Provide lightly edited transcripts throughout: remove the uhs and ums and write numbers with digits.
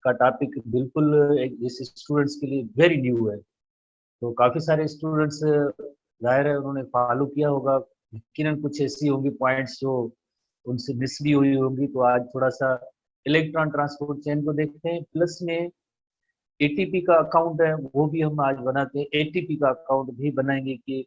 का टॉपिक बिल्कुल जैसे स्टूडेंट्स के लिए वेरी न्यू है। तो काफी सारे स्टूडेंट्स जाहिर है उन्होंने फॉलो किया होगा, यकीनन कुछ ऐसी होंगी पॉइंट्स जो उनसे मिस भी हुई होंगी। तो आज थोड़ा सा इलेक्ट्रॉन ट्रांसपोर्ट चेन को देखते हैं, प्लस में एटीपी का अकाउंट है वो भी हम आज बनाते हैं, एटीपी का अकाउंट भी बनाएंगे कि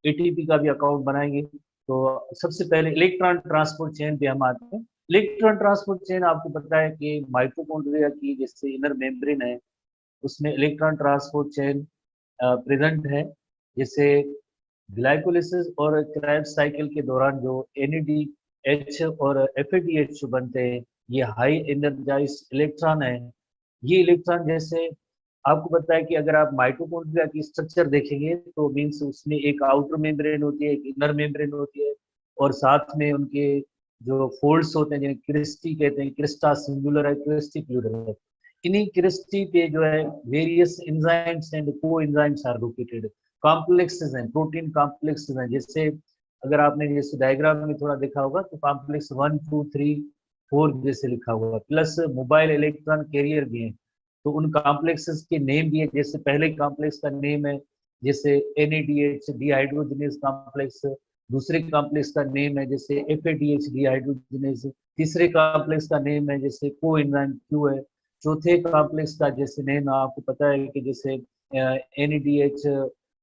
एटीपी का भी अकाउंट बनाएंगे। तो सबसे पहले इलेक्ट्रॉन ट्रांसपोर्ट चेन पे हम आते हैं। इलेक्ट्रॉन ट्रांसपोर्ट चेन आपको पता है कि माइटोकॉन्ड्रिया की जैसे इनर मेम्ब्रेन है उसमें इलेक्ट्रॉन ट्रांसपोर्ट चेन प्रेजेंट है। जैसे ग्लाइकोलिसिस और क्रेब्स साइकिल के दौरान जो एनएडीएच और एफएडीएच बनते हैं, ये हाई एनर्जाइज इलेक्ट्रॉन है। ये इलेक्ट्रॉन जैसे आपको पता है कि अगर आप माइटोकॉन्ड्रिया की स्ट्रक्चर देखेंगे तो मीन्स उसमें एक आउटर मेम्ब्रेन होती है, एक इनर मेम्ब्रेन होती है, और साथ में उनके जो फोल्ड्स होते हैं जिन्हें क्रिस्टी कहते हैं, क्रिस्टा सिंगुलर है, क्रिस्टी प्लूरल है। इन्हीं क्रिस्टी पे जो है वेरियस एंजाइम्स एंड को एंजाइम्स आर लोकेटेड, कॉम्प्लेक्सेस हैं, प्रोटीन कॉम्प्लेक्सेस हैं। जैसे अगर आपने जैसे डायग्राम में थोड़ा देखा होगा तो कॉम्प्लेक्स 1 2 3 4 जैसे लिखा हुआ, प्लस मोबाइल इलेक्ट्रॉन कैरियर भी है। तो उन कॉम्प्लेक्सेस के नेम भी है, जैसे पहले कॉम्प्लेक्स का नेम है जैसे NADH डिहाइड्रोजनेज कॉम्प्लेक्स, दूसरे कॉम्प्लेक्स का नेम है जैसे FADH डिहाइड्रोजनेज, तीसरे कॉम्प्लेक्स का नेम है जैसे को एंजाइम Q है, चौथे कॉम्प्लेक्स का जैसे नेम आपको पता है कि जैसे NADH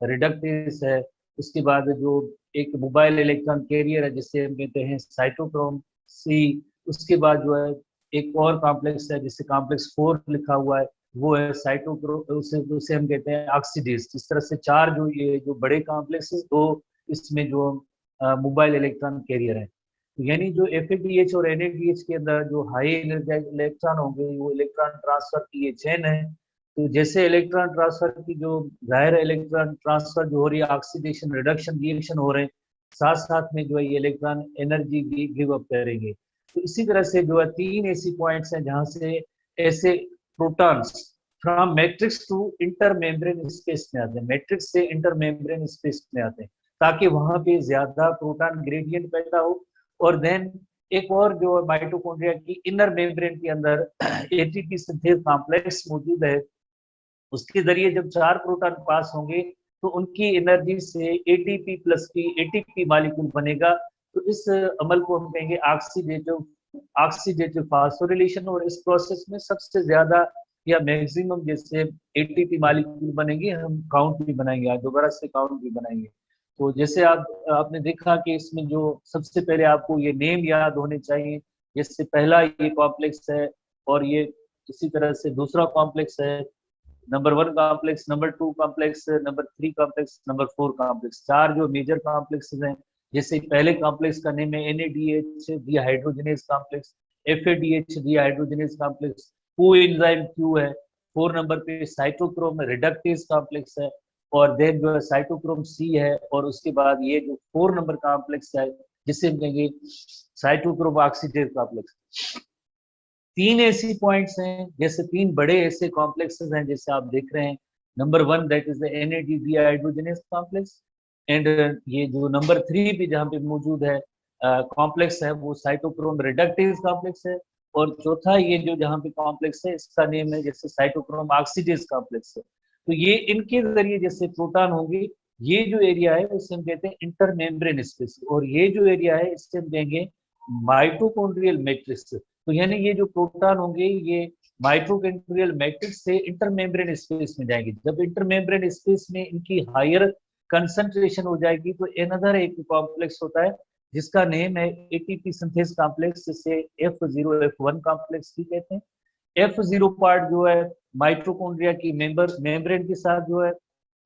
रिडक्टेस है। उसके बाद जो एक मोबाइल इलेक्ट्रॉन कैरियर है जिसे हम कहते हैं साइटोक्रोम C। उसके बाद जो है एक और कॉम्प्लेक्स है जिसे कॉम्प्लेक्स 4 लिखा हुआ है, वो है साइटोक्रोम, उसे हम कहते हैं ऑक्सीडेज। इस तरह से चार जो ये जो बड़े कॉम्प्लेक्स है, दो इसमें जो मोबाइल इलेक्ट्रॉन कैरियर है। तो यानी जो FADH और NADH के अंदर जो हाई एनर्जाइज इलेक्ट्रॉन होंगे वो इलेक्ट्रॉन ट्रांसफर की ये चेन है। तो जैसे इलेक्ट्रॉन ट्रांसफर की जो जाहिर इलेक्ट्रॉन ट्रांसफर जो हो रही है, ऑक्सीडेशन रिडक्शन रिएक्शन हो रहे हैं, साथ साथ में जो है ये इलेक्ट्रॉन एनर्जी भी गिव अप करेंगे। तो इसी तरह से जो है तीन ऐसी पॉइंट्स हैं जहां से ऐसे protons from matrix to intermembrane space में आते हैं, मैट्रिक्स से इंटर मेम्ब्रेन स्पेस में आते हैं, ताकि वहां पे ज्यादा प्रोटॉन ग्रेडियंट पैदा हो। और देन एक और जो माइटोकॉन्ड्रिया की इनर मेम्ब्रेन के अंदर एटीपी सिंथेज कॉम्प्लेक्स मौजूद है, उसके जरिए जब चार प्रोटॉन पास होंगे तो उनकी एनर्जी से एटीपी प्लस की एटीपी मॉलिक्यूल बनेगा। तो इस अमल को हम कहेंगे ऑक्सीडेटिव ऑक्सीडेटिव फास्फोरिलेशन। और इस प्रोसेस में सबसे ज्यादा या मैक्सिमम जैसे एटीपी मॉलिक्यूल बनेंगे, हम काउंट भी बनाएंगे, आज दोबारा से काउंट भी बनाएंगे। तो जैसे आपने देखा कि इसमें जो सबसे पहले आपको ये नेम याद होने चाहिए, जैसे पहला ये कॉम्प्लेक्स है और ये इसी तरह से दूसरा कॉम्प्लेक्स है, number 1 complex, number 2 complex, number 3 complex, number 4 complex, चार जो मेजर कॉम्प्लेक्सेस हैं। जैसे पहले कॉम्प्लेक्स का नेम है NADH dehydrogenase complex, FADH dehydrogenase complex, coenzyme Q है, 4 नंबर पे साइटोक्रोम रिडक्टेज कॉम्प्लेक्स है, और देन जो है साइटोक्रोम C है, और उसके बाद ये जो 4 नंबर कॉम्प्लेक्स है जिसे हम कहेंगे साइटोक्रोम ऑक्सीडेज कॉम्प्लेक्स। तीन ऐसी पॉइंट्स हैं, जैसे तीन बड़े ऐसे कॉम्प्लेक्सेस हैं जैसे आप देख रहे हैं, number 1 that is the NAD dehydrogenase complex, and ये जो नंबर 3 भी जहाँ पे मौजूद है कॉम्प्लेक्स है वो साइटोक्रोम रिडक्टेज कॉम्प्लेक्स है, और चौथा ये जो जहाँ पे कॉम्प्लेक्स है इसका नेम है जैसे साइटोक्रोम ऑक्सीडेज कॉम्प्लेक्स है। तो ये इनके जरिए जैसे प्रोटॉन होंगे, ये जो एरिया है उसे हम कहते हैं इंटर मेम्ब्रेन स्पेस, और ये जो एरिया है इससे हम कहेंगे माइटोकॉन्ड्रियल मैट्रिक्स। तो यानी ये जो प्रोटॉन होंगे ये माइटोकॉन्ड्रियल मैट्रिक्स से इंटरमेम्ब्रेन स्पेस में जाएंगे। जब इंटरमेम्ब्रेन स्पेस में इनकी हायर कंसंट्रेशन हो जाएगी तो अनदर एक कॉम्प्लेक्स होता है जिसका नेम है एटीपी सिंथेज कॉम्प्लेक्स, जिसे F0 F1 कॉम्प्लेक्स भी कहते हैं। F0 पार्ट जो है माइटोकॉन्ड्रिया की मेम्ब्रेन के साथ जो है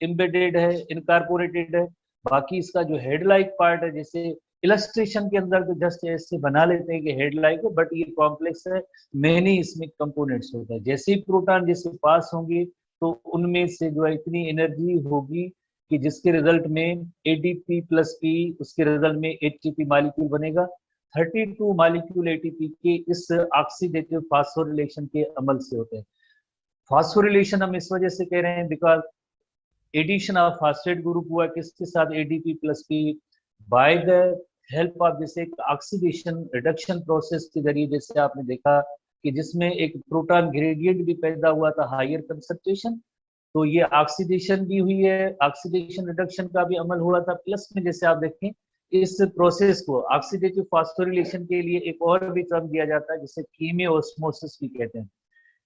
इम्बेडेड है, इनकारपोरेटेड है। बाकी इसका जो हेड लाइक पार्ट है, जैसे इलस्ट्रेशन के अंदर तो जस्ट ऐसे बना लेते हैं कि हेड लाइक है, बट ये कॉम्प्लेक्स है, मेनी इसमें कंपोनेंट्स होता है। जैसे ही प्रोटॉन जैसे पास होंगे तो उनमें से जो है इतनी एनर्जी होगी कि जिसके रिजल्ट में ADP प्लस की, उसके रिजल्ट में ATP मॉलिक्यूल बनेगा। 32 मॉलिक्यूल ATP के इस ऑक्सीडेटिव फास्फोरिलेशन के अमल से होते हैं। फास्फोरिलेशन हम इस वजह से कह रहे हैं because addition of phosphate group हुआ किसके साथ, ADP प्लस की, बाय द हेल्प ऑफ जैसे ऑक्सीडेशन रिडक्शन प्रोसेस के जरिए, जैसे आपने देखा कि जिसमें एक प्रोटॉन ग्रेडियंट भी पैदा हुआ था हायर कंसंट्रेशन। तो ये ऑक्सीडेशन भी हुई है, ऑक्सीडेशन रिडक्शन का भी अमल हुआ था। प्लस में जैसे आप देखें इस प्रोसेस को ऑक्सीडेटिव फास्फोरिलेशन के लिए एक और भी टर्म दिया जाता है जिसे कीमियो ऑस्मोसिस भी कहते हैं।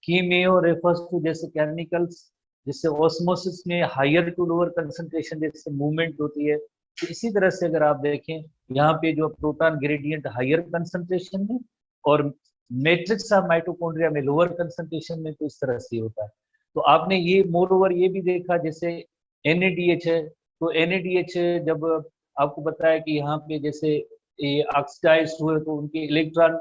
कीमियो रेफर्स टू जैसे केमिकल्स जिससे ऑस्मोसिस में हायर टू लोअर कंसंट्रेशन जैसे मूवमेंट होती है। तो इसी तरह से अगर आप देखें यहाँ पे जो प्रोटॉन ग्रेडियंट हायर कंसंट्रेशन में और मैट्रिक्स ऑफ माइटोकॉन्ड्रिया में लोअर कंसंट्रेशन में, तो इस तरह से होता है। तो आपने ये मोर ओवर ये भी देखा जैसे NADH है, तो NADH जब आपको पता है कि यहाँ पे जैसे ये ऑक्सीडाइज हुए तो उनके इलेक्ट्रॉन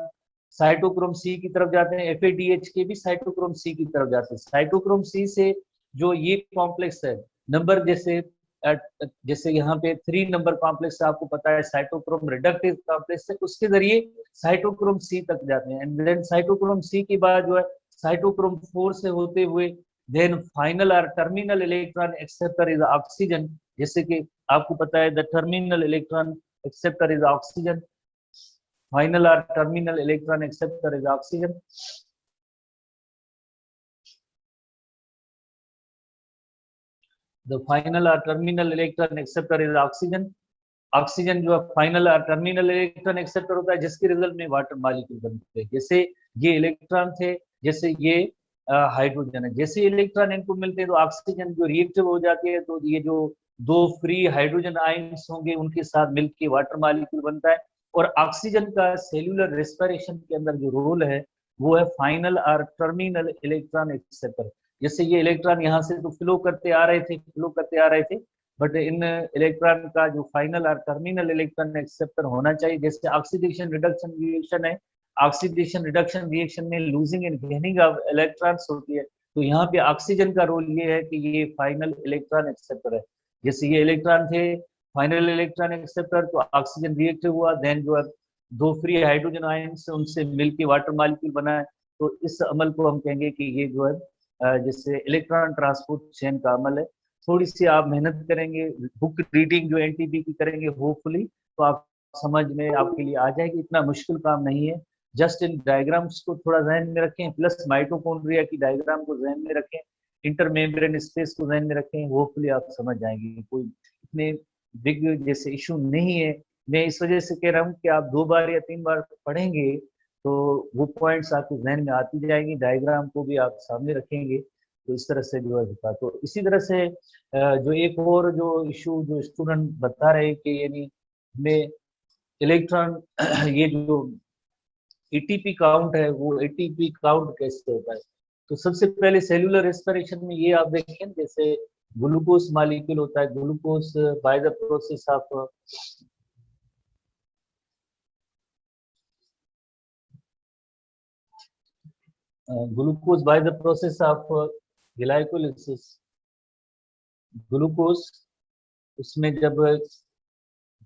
साइटोक्रोम सी की तरफ जाते हैं, FADH के भी साइटोक्रोम सी की तरफ जाते हैं। साइटोक्रोम सी से जो ये कॉम्प्लेक्स है नंबर जैसे यहाँ पे 3 नंबर कॉम्प्लेक्स आपको पता है साइटोक्रोम रिडक्टिव कॉम्प्लेक्स है, उसके जरिए साइटोक्रोम सी तक जाते हैं। एंड देन साइटोक्रोम सी के बाद जो है साइटोक्रोम 4 से होते हुए देन फाइनल और terminal electron acceptor is oxygen. जैसे कि आपको पता है the terminal electron acceptor is oxygen, final or terminal electron acceptor is oxygen. The final or terminal electron acceptor is oxygen. Oxygen जो फाइनल और टर्मिनल इलेक्ट्रॉन एक्सेप्टर होता है जिसके रिजल्ट में वाटर मॉलिक्यूल बनते हैं। जैसे ये इलेक्ट्रॉन थे, जैसे ये हाइड्रोजन है, जैसे इलेक्ट्रॉन इनको मिलते हैं तो ऑक्सीजन जो रिएक्टिव हो जाती है, तो ये जो दो फ्री हाइड्रोजन आयंस होंगे उनके साथ मिलकर वाटर मॉलिक्यूल बनता है। और ऑक्सीजन का सेल्यूलर रेस्पिरेशन के अंदर जो रोल है वो है फाइनल और टर्मिनल इलेक्ट्रॉन एक्सेप्टर। जैसे ये इलेक्ट्रॉन यहाँ से तो फ्लो करते आ रहे थे, बट इन इलेक्ट्रॉन का जो फाइनल और टर्मिनल इलेक्ट्रॉन एक्सेप्टर होना चाहिए। जैसे ऑक्सीडेशन रिडक्शन रिएक्शन है, ऑक्सीडेशन रिडक्शन रिएक्शन में losing and gaining of electrons होती है, तो यहाँ पे ऑक्सीजन का रोल ये है कि ये फाइनल इलेक्ट्रॉन एक्सेप्टर है। जैसे ये इलेक्ट्रॉन थे फाइनल इलेक्ट्रॉन एक्सेप्टर, तो ऑक्सीजन रिएक्टिव हुआ, देन जो है दो फ्री हाइड्रोजन आयंस उनसे मिलकर वाटर मॉलिक्यूल बना है। तो इस अमल को हम कहेंगे कि ये जो है जैसे इलेक्ट्रॉन ट्रांसपोर्ट चेन का अमल है। थोड़ी सी आप मेहनत करेंगे, बुक रीडिंग जो NTP की करेंगे होपफुली, तो आप समझ में आपके लिए आ जाएगी। इतना मुश्किल काम नहीं है, जस्ट इन डायग्राम्स को थोड़ा जहन में रखें, प्लस माइटोकॉन्ड्रिया की डायग्राम को जहन में रखें, इंटरमेम्ब्रेन स्पेस को जहन में रखें, होपफुली आप समझ जाएंगे। कोई इतने बिग जैसे इशू नहीं है। मैं इस वजह से कह रहा हूँ कि आप 2 बार या 3 बार पढ़ेंगे तो वो पॉइंट्स आपके जहन में आती जाएंगी, डायग्राम को भी आप सामने रखेंगे, तो इस तरह से जो है होता। तो इसी तरह से जो एक और जो इशू जो स्टूडेंट बता रहे कि यानी में इलेक्ट्रॉन ये जो ATP काउंट है वो ATP काउंट कैसे होता है। तो सबसे पहले सेल्यूलर रेस्पिरेशन में ये आप देखें जैसे ग्लूकोज मॉलिक्यूल होता है, glucose by the process of glucose by the process of glycolysis. Glucose उसमें जब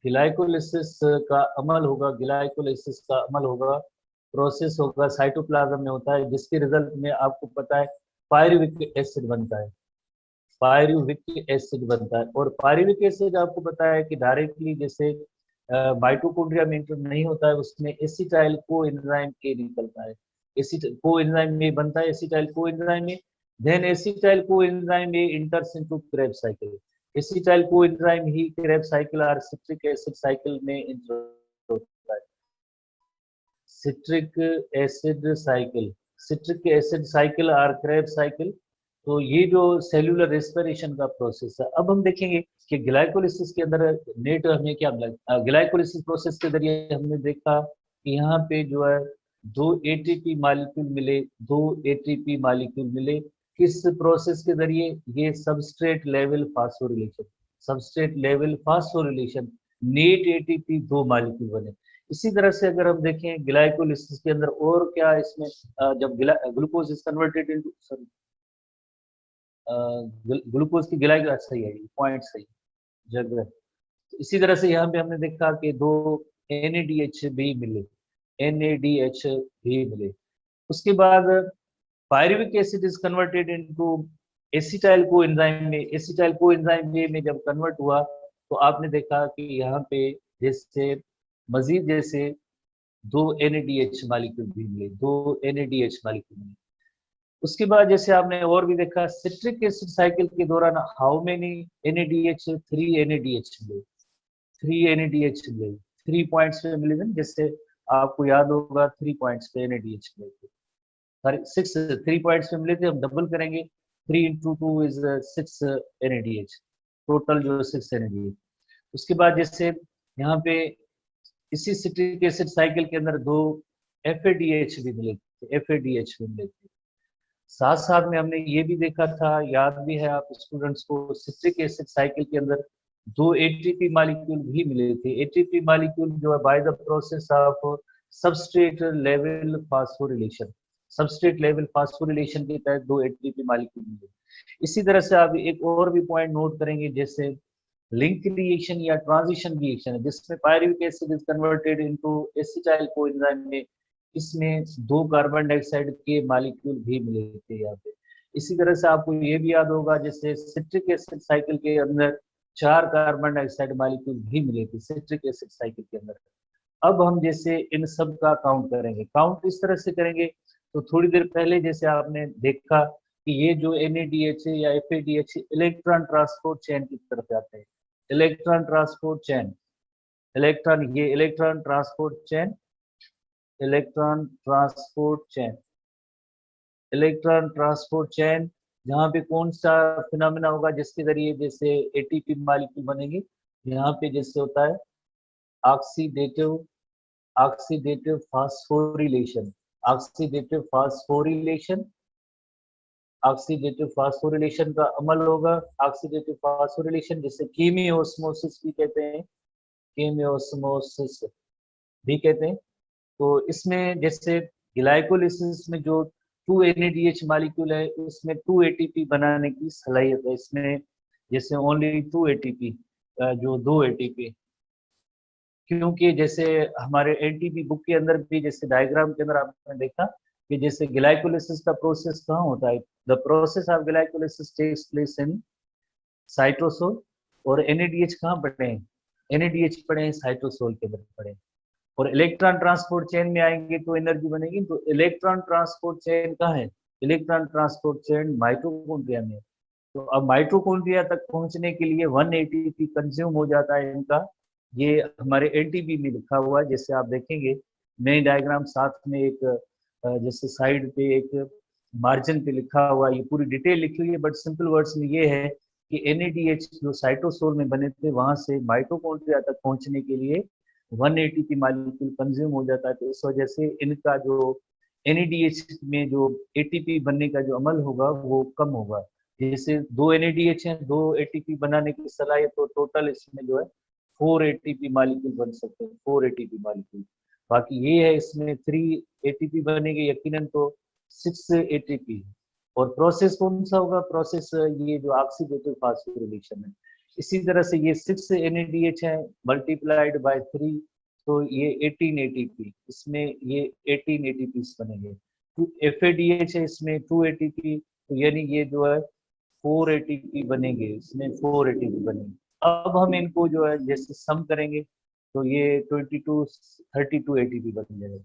ग्लाइकोलिसिस का अमल होगा, ग्लाइकोलिसिस का अमल होगा, प्रोसेस होगा, साइटोप्लाज्म में होता है, जिसके रिजल्ट में आपको पता है पायरुविक एसिड बनता है। पायरुविक एसिड बनता है, और पायरुविक एसिड आपको पता है कि डायरेक्टली जैसे माइटोकॉन्ड्रिया में इंटर नहीं होता है, उसमें एसिटाइल को एंजाइम के निकलता है, एसिटाइल को एंजाइम में बनता है, एसिटाइल को एंजाइम में, देन एसिटाइल को एंजाइम में enters into Krebs cycle. Acetyl coenzyme ही क्रेब्स साइकिल और सिट्रिक एसिड साइकिल में इंटर होता है। Citric acid cycle, citric acid cycle और क्रेब्स साइकिल। तो ये जो सेल्यूलर रेस्पिरेशन का प्रोसेस है। अब हम देखेंगे कि ग्लाइकोलिसिस के अंदर नेट हमें क्या मिला। ग्लाइकोलिसिस प्रोसेस के जरिए हमने देखा कि यहाँ पे जो है 2 ATP मॉलिक्यूल मिले, 2 ATP मॉलिक्यूल मिले, किस प्रोसेस के जरिए, ये substrate level phosphorylation, substrate level phosphorylation, net ATP 2 molecule बने। इसी तरह से अगर हम देखें ग्लाइकोलिसिस के अंदर और क्या इसमें जब glucose is converted into, sorry glucose की गिलाई सही है, पॉइंट सही जगह। तो इसी तरह से यहाँ पे हमने देखा कि 2 NADH भी मिले, NADH भी मिले। उसके बाद pyruvic acid is converted into acetyl coenzyme में, एसिटाइल को एंजाइम में जब कन्वर्ट हुआ तो आपने देखा कि यहाँ पे जैसे मजीद जैसे 2 NADH मॉलिक्यूल भी मिले, 2 NADH मॉलिक्यूल मिले। उसके बाद जैसे आपने और भी देखा सिट्रिक एसिड साइकिल के दौरान हाउ मेनी NADH, 3 NADH मिले, 3 NADH मिले, 3 पॉइंट्स पे मिले थे, जैसे आपको याद होगा 3 पॉइंट्स पे NADH मिले थे, सॉरी 6, 3 पॉइंट्स पे मिले थे, हम डबल करेंगे 3 into 2 is 6 NADH, टोटल जो 6 NADH। उसके बाद जैसे यहाँ पे इसी सिट्रिक एसिड साइकिल के अंदर 2 FADH भी मिले थे, FADH भी मिले थे। साथ साथ में हमने ये भी देखा था, याद भी है आप स्टूडेंट्स को, सिट्रिक एसिड साइकिल के अंदर 2 ATP मॉलिक्यूल भी मिले थे। ATP मॉलिक्यूल जो है by the process of substrate level phosphorylation, substrate level phosphorylation के तहत 2 ATP मॉलिक्यूल मिले। इसी तरह से आप एक और भी पॉइंट नोट करेंगे, जैसे लिंक रिएक्शन या ट्रांजिशन रिएक्शन है जिसमें pyruvic acid is converted into acetyl coenzyme में, इसमें 2 कार्बन डाइऑक्साइड के मॉलिक्यूल भी मिले थे यहाँ पे। इसी तरह से आपको ये भी याद होगा, जैसे सिट्रिक एसिड साइकिल के अंदर 4 कार्बन डाइऑक्साइड मॉलिक्यूल भी मिले थे सिट्रिक एसिड साइकिल के अंदर। अब हम जैसे इन सब का काउंट करेंगे, काउंट इस तरह से करेंगे, तो थोड़ी देर पहले जैसे आपने देखा कि ये जो NADH या FADH इलेक्ट्रॉन ट्रांसपोर्ट चेन की तरफ जाते हैं, इलेक्ट्रॉन ट्रांसपोर्ट चेन, इलेक्ट्रॉन, ये electron transport chain, electron transport chain, electron transport chain, जहाँ पे कौन सा फिनोमेना होगा जिसके जरिए जैसे ATP मॉलिक्यूल बनेंगे, यहाँ पे जैसे होता है oxidative, oxidative phosphorylation, oxidative phosphorylation, oxidative phosphorylation का अमल होगा। ऑक्सीडेटिव फास्फोरिलेशन जिसे कीमियोस्मोसिस भी कहते हैं, कीमियोस्मोसिस भी कहते हैं। तो इसमें जैसे ग्लाइकोलिसिस में जो 2 NADH मॉलिक्यूल है उसमें 2 ATP बनाने की सलाहियत है, इसमें जैसे ओनली 2 ATP, जो 2 ATP, क्योंकि जैसे हमारे NTP बुक के अंदर भी जैसे डायग्राम के अंदर आपने देखा कि जैसे ग्लाइकोलिसिस का प्रोसेस कहाँ होता है, the process of glycolysis takes place in cytosol, और NADH कहाँ पड़े हैं, NADH पड़े हैं साइटोसोल के अंदर पड़े हैं। और इलेक्ट्रॉन ट्रांसपोर्ट चेन में आएंगे तो एनर्जी बनेगी, तो इलेक्ट्रॉन ट्रांसपोर्ट चेन कहाँ है, इलेक्ट्रॉन ट्रांसपोर्ट चेन माइटोकॉन्ड्रिया में। तो अब माइटोकॉन्ड्रिया तक पहुंचने के लिए 1 ATP कंज्यूम हो जाता है इनका, ये हमारे NTP में लिखा हुआ है, जैसे आप देखेंगे नई डायग्राम साथ में एक जैसे साइड पे एक मार्जिन पे लिखा हुआ, ये पूरी डिटेल लिखी हुई है, बट सिंपल वर्ड्स में ये है कि NADH जो साइटोसोल में बने थे वहां से माइटोकॉन्ड्रिया तक पहुंचने के लिए 1 ATP मॉलिक्यूल कंज्यूम हो जाता है। तो इस वजह से इनका जो NADH में जो ATP बनने का जो अमल होगा वो कम होगा। जैसे 2 NADH हैं, 2 ATP बनाने की सलाहियत, तो टोटल इसमें जो है 4 ATP मॉलिक्यूल बन सकते हैं, 4 ATP मॉलिक्यूल। बाकी ये है इसमें 3 ATP बनेंगे यकीनन, तो 6 ATP। और प्रोसेस कौन सा होगा, प्रोसेस ये जो ऑक्सीडेटिव फास्फोरिलेशन है। इसी तरह से ये 6 NADH है मल्टीप्लाइड बाय 3, तो ये 18 ATP, इसमें ये 18 ATP बनेंगे। FADH है, इसमें 2 ATP, तो यानी ये जो है 4 ATP बनेंगे, इसमें 4 ATP बनेंगे। अब हम इनको जो है जैसे सम करेंगे तो ये 32 ATP बन जाएगा।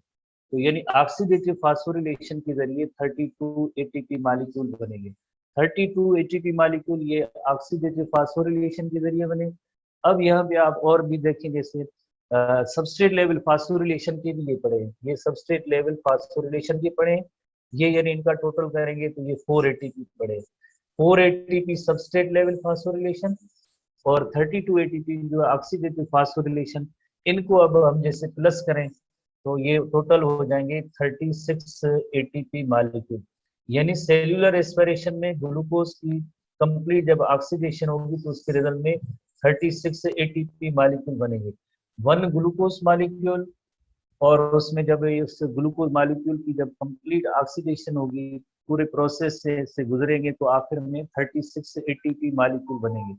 तो यानी ऑक्सीडेटिव फास्फोरिलेशन के जरिए 32 ATP मॉलिक्यूल बनेंगे। 32 ATP मॉलिक्यूल ये ऑक्सीडेटिव फास्फोरिलेशन के जरिए बने। अब यहाँ पे आप और भी देखें, जैसे सबस्ट्रेट लेवल फास्फोरिलेशन के लिए पढ़े, ये सबस्ट्रेट लेवल फास्फोरिलेशन के पढ़े, ये यानी इनका टोटल करेंगे तो ये 4 ATP पढ़े, 4 ATP सबस्ट्रेट लेवल फास्फोरिलेशन और 32 ATP जो ऑक्सीडेटिव फास्फोरिलेशन, इनको अब हम जैसे प्लस करें तो ये टोटल हो जाएंगे 36 ATP मॉलिक्यूल। यानी सेल्यूलर एस्पिरेशन में ग्लूकोज की कंप्लीट जब ऑक्सीडेशन होगी तो उसके रिजल्ट में 36 ATP मॉलिक्यूल बनेंगे। 1 ग्लूकोज मॉलिक्यूल, और उसमें जब इस ग्लूकोज मॉलिक्यूल की जब कंप्लीट ऑक्सीडेशन होगी, पूरे प्रोसेस से गुजरेंगे, तो आखिर में 36 ATP मॉलिक्यूल बनेंगे।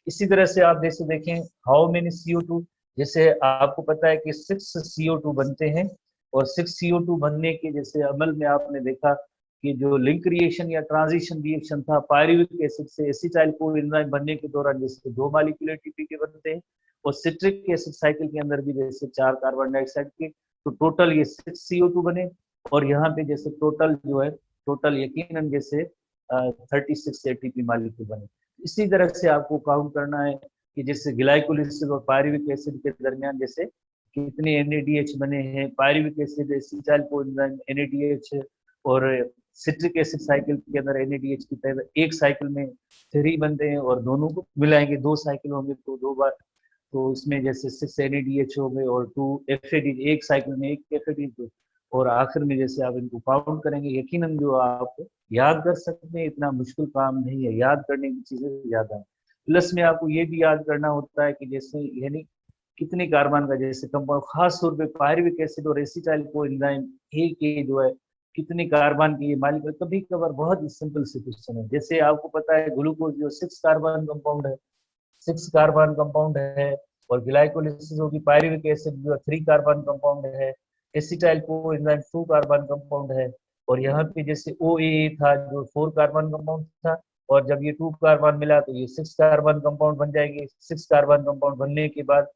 इसी तरह से आप जैसे देखें हाउ मेनी CO2, जैसे आपको पता है कि 6 CO2 बनते हैं, और 6 CO2 बनने के जैसे अमल में आपने देखा कि जो लिंक रिएक्शन या ट्रांजिशन रिएक्शन था पायरुविक एसिड से एसिटाइल कोएंजाइम बनने के दौरान जैसे 2 मॉलिक्यूल ATP के बनते हैं, और सिट्रिक एसिड साइकिल के अंदर भी जैसे 4 कार्बन डाइऑक्साइड के, तो टोटल ये 6 CO2 बने, और यहाँ पे जैसे टोटल जो है, टोटल यकीनन जैसे 36 ATP मालिक्यूल बने। इसी तरह से आपको काउंट करना है कि जैसे ग्लाइकोलिसिस और पायरुविक एसिड के दरमियान जैसे कितने NADH बने हैं, pyruvic acid acetyl coenzyme NADH, और सिट्रिक एसिड साइकिल के अंदर NADH की तरह एक साइकिल में 3 बनते हैं, और दोनों को मिलाएंगे 2 साइकिल होंगे तो 2 बार, तो उसमें जैसे 6 NADH हो गए और 2 FAD, एक साइकिल में एक FAD, और आखिर में जैसे आप इनको काउंट करेंगे, यकीनन जो आप याद कर सकते हैं, इतना मुश्किल काम नहीं है, याद करने की चीजें ज्यादा है। प्लस में आपको ये भी याद करना होता है कि जैसे यानी कितने कार्बन का जैसे कंपाउंड, खास तौर पे पायरुविक एसिड और एसिटाइल कोएंजाइम ए के जो है कितने कार्बन की मालिक, कभी कभार बहुत ही सिंपल से क्वेश्चन है। जैसे आपको पता है ग्लूकोज जो 6 कार्बन कंपाउंड है, 6 कार्बन कंपाउंड है, और ग्लाइकोलिसिस होगी पायरुविक एसिड जो 3 कार्बन कंपाउंड है, एसिटाइल कोएंजाइम 2 कार्बन कंपाउंड है, और यहाँ पे जैसे OAA था जो 4 कार्बन कंपाउंड था, और जब ये 2 कार्बन मिला तो ये 6 कार्बन कंपाउंड बन जाएंगे। 6 कार्बन कंपाउंड बनने के बाद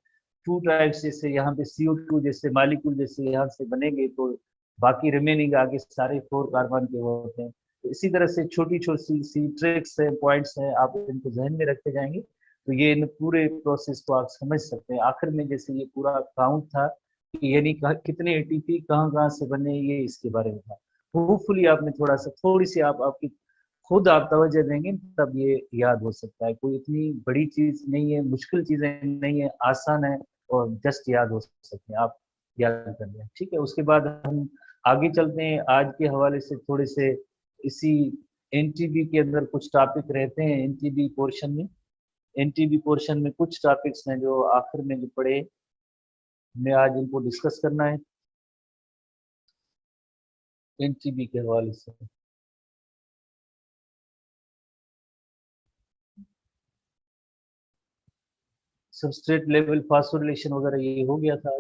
2 टाइप्स जैसे यहाँ पे CO2 जैसे मालिक्यूल जैसे यहाँ से बनेंगे, तो बाकी रिमेनिंग आगे सारे 4 कार्बन के होते हैं। तो इसी तरह से छोटी छोटी सी ट्रिक्स है, पॉइंट्स हैं, आप इनको जहन में रखते जाएंगे तो ये इन पूरे प्रोसेस को आप समझ सकते हैं। आखिर में जैसे ये पूरा काउंट था कि यानी कितने ATP कहाँ कहाँ से बने, ये इसके बारे में था। होपफुली आपने थोड़ा सा थोड़ी सी आपकी खुद आप तवज्जो देंगे तब ये याद हो सकता है। कोई इतनी बड़ी चीज नहीं है, मुश्किल चीजें नहीं है, आसान है, और जस्ट याद हो सकते हैं, आप याद कर लें। ठीक है, उसके बाद हम आगे चलते हैं। आज के हवाले से थोड़े से इसी NTB के अंदर कुछ टॉपिक रहते हैं। NTB पोर्शन में कुछ टॉपिक्स हैं जो आखिर में जो पढ़े, हमें आज इनको डिस्कस करना है NTB के हवाले से। सबस्ट्रेट लेवल फास्फोरिलेशन वगैरह ये हो गया था।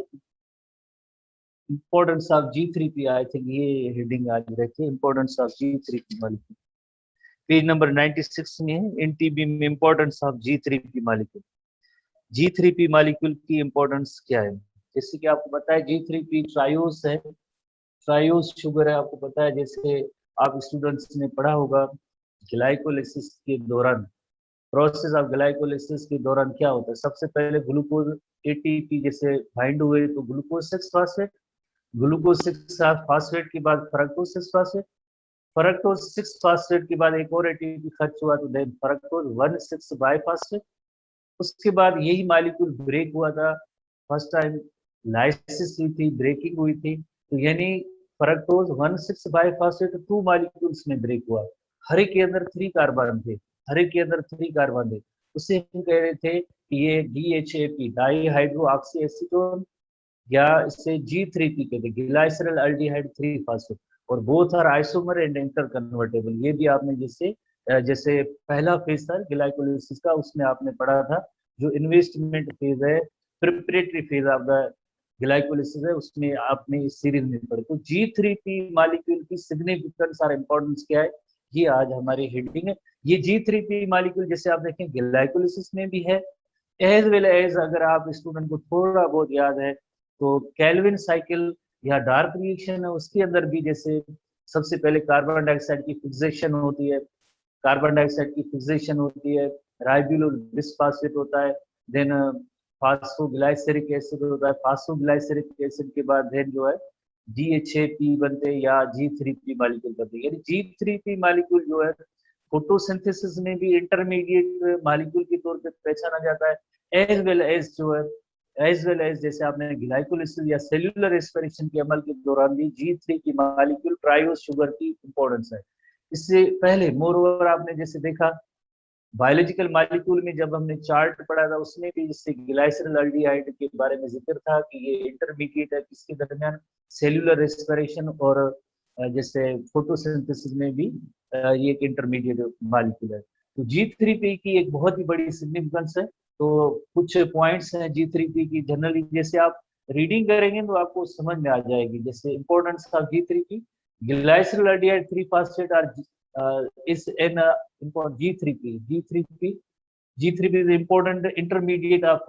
Importance of G3P, I think ये हेडिंग आज रहती है, importance of G3P molecule. Page number 96 में है NTB में importance of G3P molecule. G3P molecule की इम्पोर्टेंस क्या है? जैसे कि आपको पता है G3P ट्रायोस है, ट्रायोस शुगर है। आपको पता है जैसे आप स्टूडेंट्स ने पढ़ा होगा ग्लाइकोलिसिस के दौरान, प्रोसेस ऑफ ग्लाइकोलिसिस के दौरान क्या होता है, सबसे पहले ग्लूकोज ATP जैसे बाइंड हुए तो ग्लूकोज 6 फास्फेट, ग्लूकोज 6 फास्फेट के बाद फ्रक्टोज 6 फास्फेट, फ्रक्टोज 6 फास्फेट के बाद एक और ATP खर्च हुआ तो देन फ्रक्टोज 1,6 बाईफास्फेट। उसके बाद यही मॉलिक्यूल ब्रेक हुआ था, फर्स्ट टाइम लाइसिस हुई थी, ब्रेकिंग हुई थी, तो यानी फ्रक्टोज 1,6 बाईफास्फेट 2 मॉलिक्यूल्स में ब्रेक हुआ। हर एक के अंदर 3 कार्बन थे, हर एक के अंदर 3 कार्बन थे। उसे हम कह रहे थे कि ये DHAP dihydroxy acetone, या इससे G3P कहते हैं, ग्लाइसरल अल्डिहाइड 3 फास्फेट, और both are isomer and interconvertible. ये भी आपने जैसे जैसे पहला फेज था ग्लाइकोलिसिस का, उसमें आपने पढ़ा था। जो इन्वेस्टमेंट फेज है, preparatory phase of the glycolysis है, उसमें आपने इस सीरीज में पढ़े। तो G3P मॉलिक्यूल की सिग्निफिकेंस और इंपॉर्टेंस क्या है, ये आज हमारी हेडिंग है। ये G3P मॉलिक्यूल जैसे आप देखें ग्लाइकोलिसिस में भी है, एज वेल एज अगर आप स्टूडेंट को थोड़ा बहुत याद है तो कैल्विन साइकिल या डार्क रिएक्शन है, उसके अंदर भी जैसे सबसे पहले कार्बन डाइऑक्साइड की फिक्सेशन होती है, कार्बन डाइऑक्साइड की फिक्सेशन होती है, राइबोल बिस्फॉस्फेट होता है, देन फास्फोग्लाइसरिक एसिड होता है, फास्फोग्लाइसरिक एसिड के बाद देन जो है DHAP बनते हैं या G3P मॉलिक्यूल बनते हैं। यानी G3P मॉलिक्यूल जो है फोटोसिंथेसिस में भी इंटरमीडिएट मॉलिक्यूल के तौर पे पहचाना जाता है, एज वेल एज जो है एज वेल एज जैसे आपने ग्लाइकोलिसिस या सेल्यूलर रेस्पिरेशन के अमल के दौरान भी G3 मॉलिक्यूल ट्रायोस शुगर की इंपॉर्टेंस है। इससे पहले मोर ओवर आपने जैसे देखा बायोलॉजिकल मॉलिक्यूल में जब हमने चार्ट पढ़ा था उसमें भी जैसे ग्लाइसरल अल्डिहाइड के बारे में जिक्र था कि ये इंटरमीडिएट है किसके दरमियान, सेल्यूलर रेस्पिरेशन और जैसे फोटोसिंथेसिस में भी ये एक इंटरमीडिएट मॉलिक्यूल है। तो G3P की एक बहुत ही बड़ी सिग्निफिकेंस है। तो कुछ पॉइंट्स हैं G3P की, जनरली जैसे आप रीडिंग करेंगे तो आपको समझ में आ जाएगी। जैसे importance of G3P, glyceraldehyde 3 phosphate are is an important G3P is important intermediate of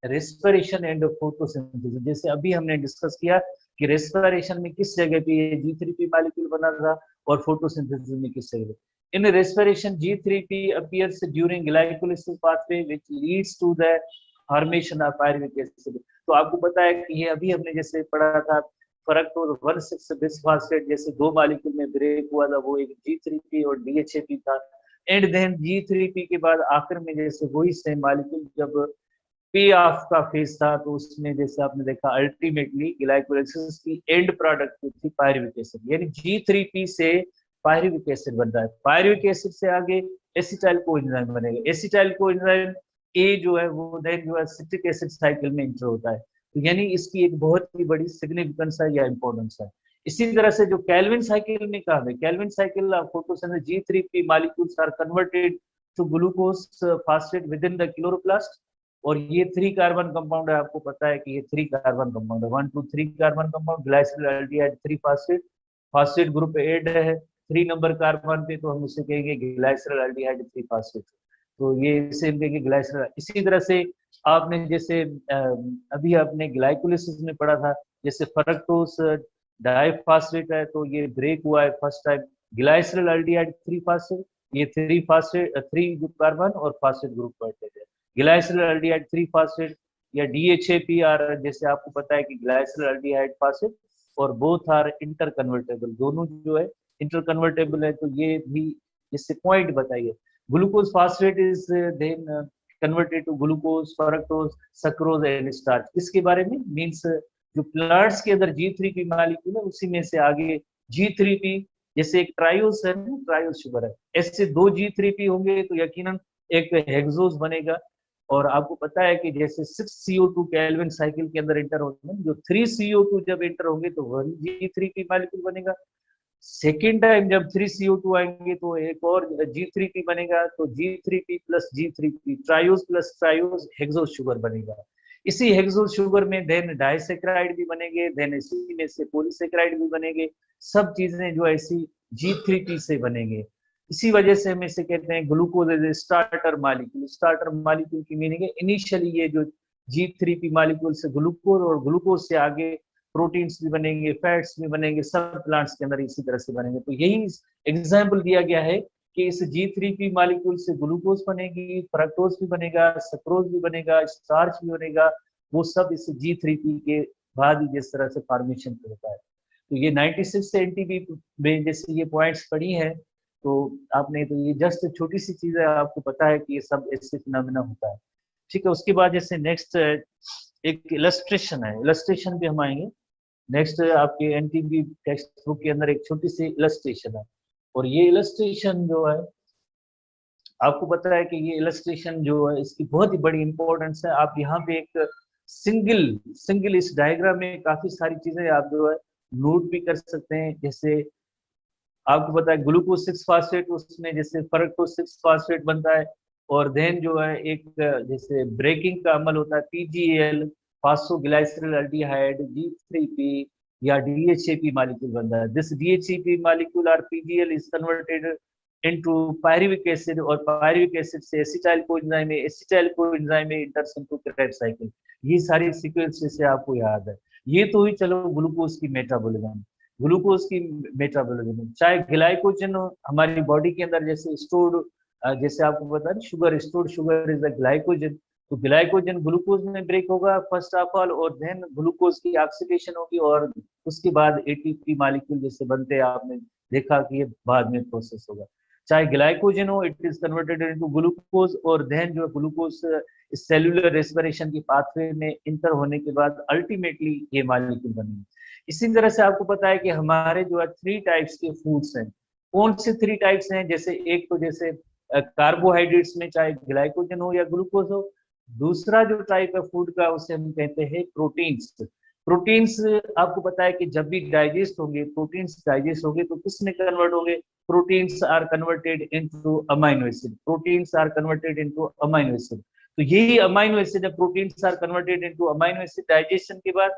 respiration and photosynthesis। जैसे अभी हमने डिस्कस किया कि रेस्पिरेशन में किस जगह पे ये G3P मॉलिक्यूल बना था और फोटोसिंथेसिस में किस जगह पे। In respiration, G3P appears during glycolysis pathway, which leads to the formation of pyruvic acid. तो आपको पता है कि ये अभी हमने जैसे पढ़ा था फरक्टोज 1,6 बिस्फॉस्फेट जैसे दो मॉलिक्यूल में ब्रेक हुआ था, वो एक G3P और DHAP था। एंड देन G3P के बाद आखिर में जैसे वही सेम मॉलिक्यूल जब पे ऑफ का फेज था तो उसमें जैसे आपने देखा अल्टीमेटली ग्लाइकोलाइसिस की एंड प्रोडक्ट थी पायरुविक एसिड, यानी G3P से पायरुविक एसिड बनता है। पायरुविक एसिड से आगे एसिटाइल कोएंजाइम बनेगा। एसिटाइल कोएंजाइम ए जो है वो देन जो है सिट्रिक एसिड साइकिल में एंटर होता है। तो यानी इसकी एक बहुत ही बड़ी सिग्निफिकेंस है या इंपॉर्टेंस है। इसी तरह से जो कैल्विन साइकिल में कहा है, Calvin cycle photosynthesis G3P molecules are converted to glucose phosphate within the chloroplast, और ये 3 कार्बन कंपाउंड है। आपको पता है कि ये 3 कार्बन कंपाउंड है, 1 2 3 carbon compound, glyceraldehyde 3 phosphate, phosphate group add है 3 नंबर कार्बन पे, तो हम उसे कहेंगे ग्लाइसिल एल्डिहाइड 3 फास्फेट। तो ये इसे हम कहेंगे ग्लाइसिल। इसी तरह से आपने जैसे अभी आपने ग्लाइकोलिसिस में पढ़ा था, जैसे फरक्टोज डाइफास्फेट है तो ये ब्रेक हुआ है फर्स्ट टाइम ग्लाइसिल एल्डिहाइड 3 फास्फेट, ये 3 फास्फेट 3 कार्बन और फास्फेट ग्रुप पर है ग्लाइसिल एल्डिहाइड 3 फास्फेट या DHAP आर, जैसे आपको पता है कि ग्लाइसिल एल्डिहाइड फास्फेट और बोथ आर इंटर कन्वर्टेबल, दोनों जो है इंटर कन्वर्टेबल है। तो ये भी इससे पॉइंट बताइए। Glucose phosphate is then converted to glucose fructose sucrose and starch. किसके बारे में मींस जो प्लांट्स के अंदर G3P मॉलिक्यूल है उसी में से आगे G3P, जैसे एक ट्रायोस है ना, ट्रायोस शुगर है, ऐसे 2 G3P होंगे तो यकीनन एक हेक्सोज बनेगा। और आपको पता है कि जैसे 6CO2 कैल्विन साइकिल के अंदर इंटर होंगे, जो 3CO2 जब इंटर होंगे तो 1 G3P मॉलिक्यूल बनेगा। सेकेंड टाइम जब 3CO2 आएंगे तो एक और G3P बनेगा, तो G3P plus G3P triose plus triose hexose sugar बनेगा। इसी हेक्सोज शुगर में देन डाइसेक्राइड भी बनेंगे, देन इसी में से पॉलीसेक्राइड भी बनेंगे, सब चीजें जो ऐसी G3P से बनेंगे। इसी वजह से हम इसे कहते हैं glucose as a starter molecule. Starter molecule की मीनिंग है इनिशियली ये जो G3P मॉलिक्यूल से ग्लूकोज और ग्लूकोज से आगे प्रोटीन्स भी बनेंगे, फैट्स भी बनेंगे, सब प्लांट्स के अंदर इसी तरह से बनेंगे। तो यही एग्जाम्पल दिया गया है कि इस G3P मॉलिक्यूल से ग्लूकोज बनेगी, फ्रक्टोज भी बनेगा, सक्रोज भी बनेगा, स्टार्च भी बनेगा, वो सब इस G3P के बाद ही जिस तरह से फॉर्मेशन होता है। तो ये 96 एनटीपी में जैसे ये पॉइंट्स पढ़ी है तो आपने, तो ये जस्ट छोटी सी चीज है, आपको पता है कि ये सब ऐसे फिनोमेना होता है। ठीक है, उसके बाद जैसे नेक्स्ट एक इलस्ट्रेशन है, इलस्ट्रेशन भी हम आएंगे। नेक्स्ट आपके एनटीपी टेक्स्ट बुक के अंदर एक छोटी सी इलस्ट्रेशन है, और ये इलस्ट्रेशन जो है आपको पता है कि ये इलस्ट्रेशन जो है इसकी बहुत ही बड़ी इंपॉर्टेंस है। आप यहाँ पे एक सिंगल सिंगल इस डायग्राम में काफी सारी चीजें आप जो है नोट भी कर सकते हैं। जैसे आपको पता है ग्लूकोज 6 फास्फेट, उसमें जैसे फरक्टोज 6 फास्फेट बनता है, और देन जो है एक जैसे ब्रेकिंग का अमल होता है PGL फास्फोग्लाइसरल एल्डिहाइड G3P या DHAP मॉलिक्यूल बनता है। दिस DHAP मॉलिक्यूल और PGL is converted into pyruvic acid, और पायरुविक एसिड से एसिटाइल कोएंजाइम में, एसिटाइल कोएंजाइम में इंटर्स इनटू क्रेब्स साइकिल। ये सारी सीक्वेंस से आपको याद है। ये तो ही चलो ग्लूकोज की मेटाबॉलिज्म, ग्लूकोज की मेटाबॉलिज्म। चाहे ग्लाइकोजन हमारी बॉडी के अंदर जैसे स्टोर्ड, जैसे आपको पता है sugar stored sugar is the glycogen, तो ग्लाइकोजन ग्लूकोज में ब्रेक होगा फर्स्ट ऑफ ऑल, और देन ग्लूकोज की ऑक्सीडेशन होगी, और उसके बाद ATP मॉलिक्यूल जैसे बनते हैं, आपने देखा कि ये बाद में प्रोसेस होगा। चाहे ग्लाइकोजन हो, it is converted into glucose, और देन जो ग्लूकोज सेलुलर रेस्पिरेशन की पाथवे में इंटर होने के बाद अल्टीमेटली ये मॉलिक्यूल बनेंगे। इसी तरह से आपको पता है कि हमारे जो है 3 टाइप्स के फूड्स हैं। कौन से 3 टाइप्स हैं? जैसे एक तो जैसे कार्बोहाइड्रेट्स में चाहे ग्लाइकोजन हो या ग्लूकोज हो। दूसरा जो टाइप है फूड का उसे हम कहते हैं प्रोटीन्स। प्रोटीन्स आपको पता है कि जब भी डाइजेस्ट होंगे, प्रोटीन्स डाइजेस्ट होंगे तो किस में कन्वर्ट होंगे? Proteins are converted into amino acid, proteins are converted into amino acid. तो यही अमाइनो एसिड है, proteins are converted into amino acid digestion के बाद।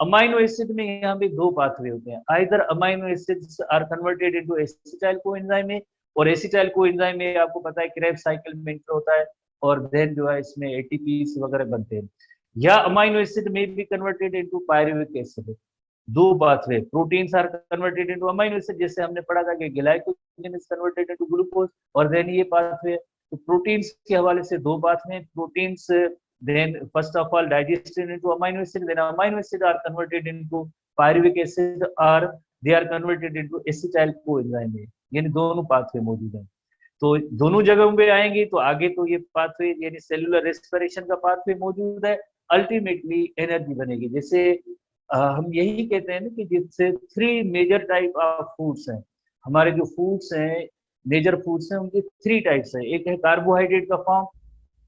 अमाइनो एसिड में यहाँ पे 2 पाथवे होते हैं, either amino acids are converted into acetyl coenzyme में, और एसिटाइल कोएंजाइम में आपको पता है क्रेब्स साइकिल में इंटर होता है, और देन जो है इसमें ATPs वगैरह बनते हैं। या अमाइनो एसिड में भी कन्वर्टेड इनटू पायरुविक एसिड, दो pathway, proteins are converted into amino acid, जैसे हमने पढ़ा था कि glycogen is converted into glucose, और देन ये पाथवे। तो प्रोटीन्स के हवाले से दो pathway, proteins then first of all digested into amino acid, then amino acid are converted into pyruvic acid, or they are converted into acetyl coenzyme, यानी दोनों pathway मौजूद हैं। तो दोनों जगहों पे आएंगे तो आगे तो ये पाथवे यानी सेलुलर रेस्पिरेशन का पाथवे मौजूद है, अल्टीमेटली एनर्जी बनेगी। जैसे हम यही कहते हैं ना कि जिससे three major type of foods हैं, हमारे जो फूड्स हैं मेजर फूड्स हैं उनके थ्री टाइप्स हैं। एक है कार्बोहाइड्रेट का फॉर्म,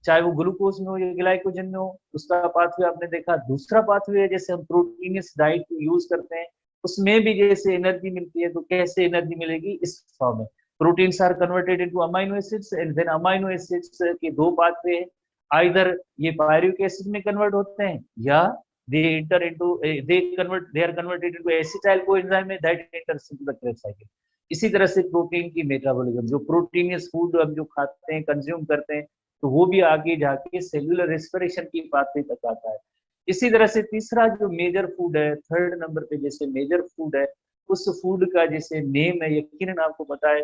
चाहे वो ग्लूकोज में हो या ग्लाइकोजन में हो, उसका पाथवे आपने देखा। दूसरा पाथवे है जैसे हम प्रोटीनियस डाइट यूज करते हैं, उसमें भी जैसे एनर्जी मिलती है, तो कैसे एनर्जी मिलेगी इस फॉर्म में, proteins are converted into amino acids and then amino acids के दो पाथवे हैं, आइदर ये पायरुविक एसिड में कन्वर्ट होते हैं या they enter into they are converted into acetyl coenzyme that enters into the Krebs cycle। इसी तरह से प्रोटीन की मेटाबॉलिज्म, जो प्रोटीनियस फूड हम जो खाते हैं कंज्यूम करते हैं, तो वो भी आगे जाके सेलुलर रेस्पिरेशन की पाथवे तक आता है। इसी तरह से तीसरा जो मेजर फूड है, थर्ड नंबर पे जैसे मेजर फूड है, उस फूड का जैसे नेम है, यकीनन आपको पता है,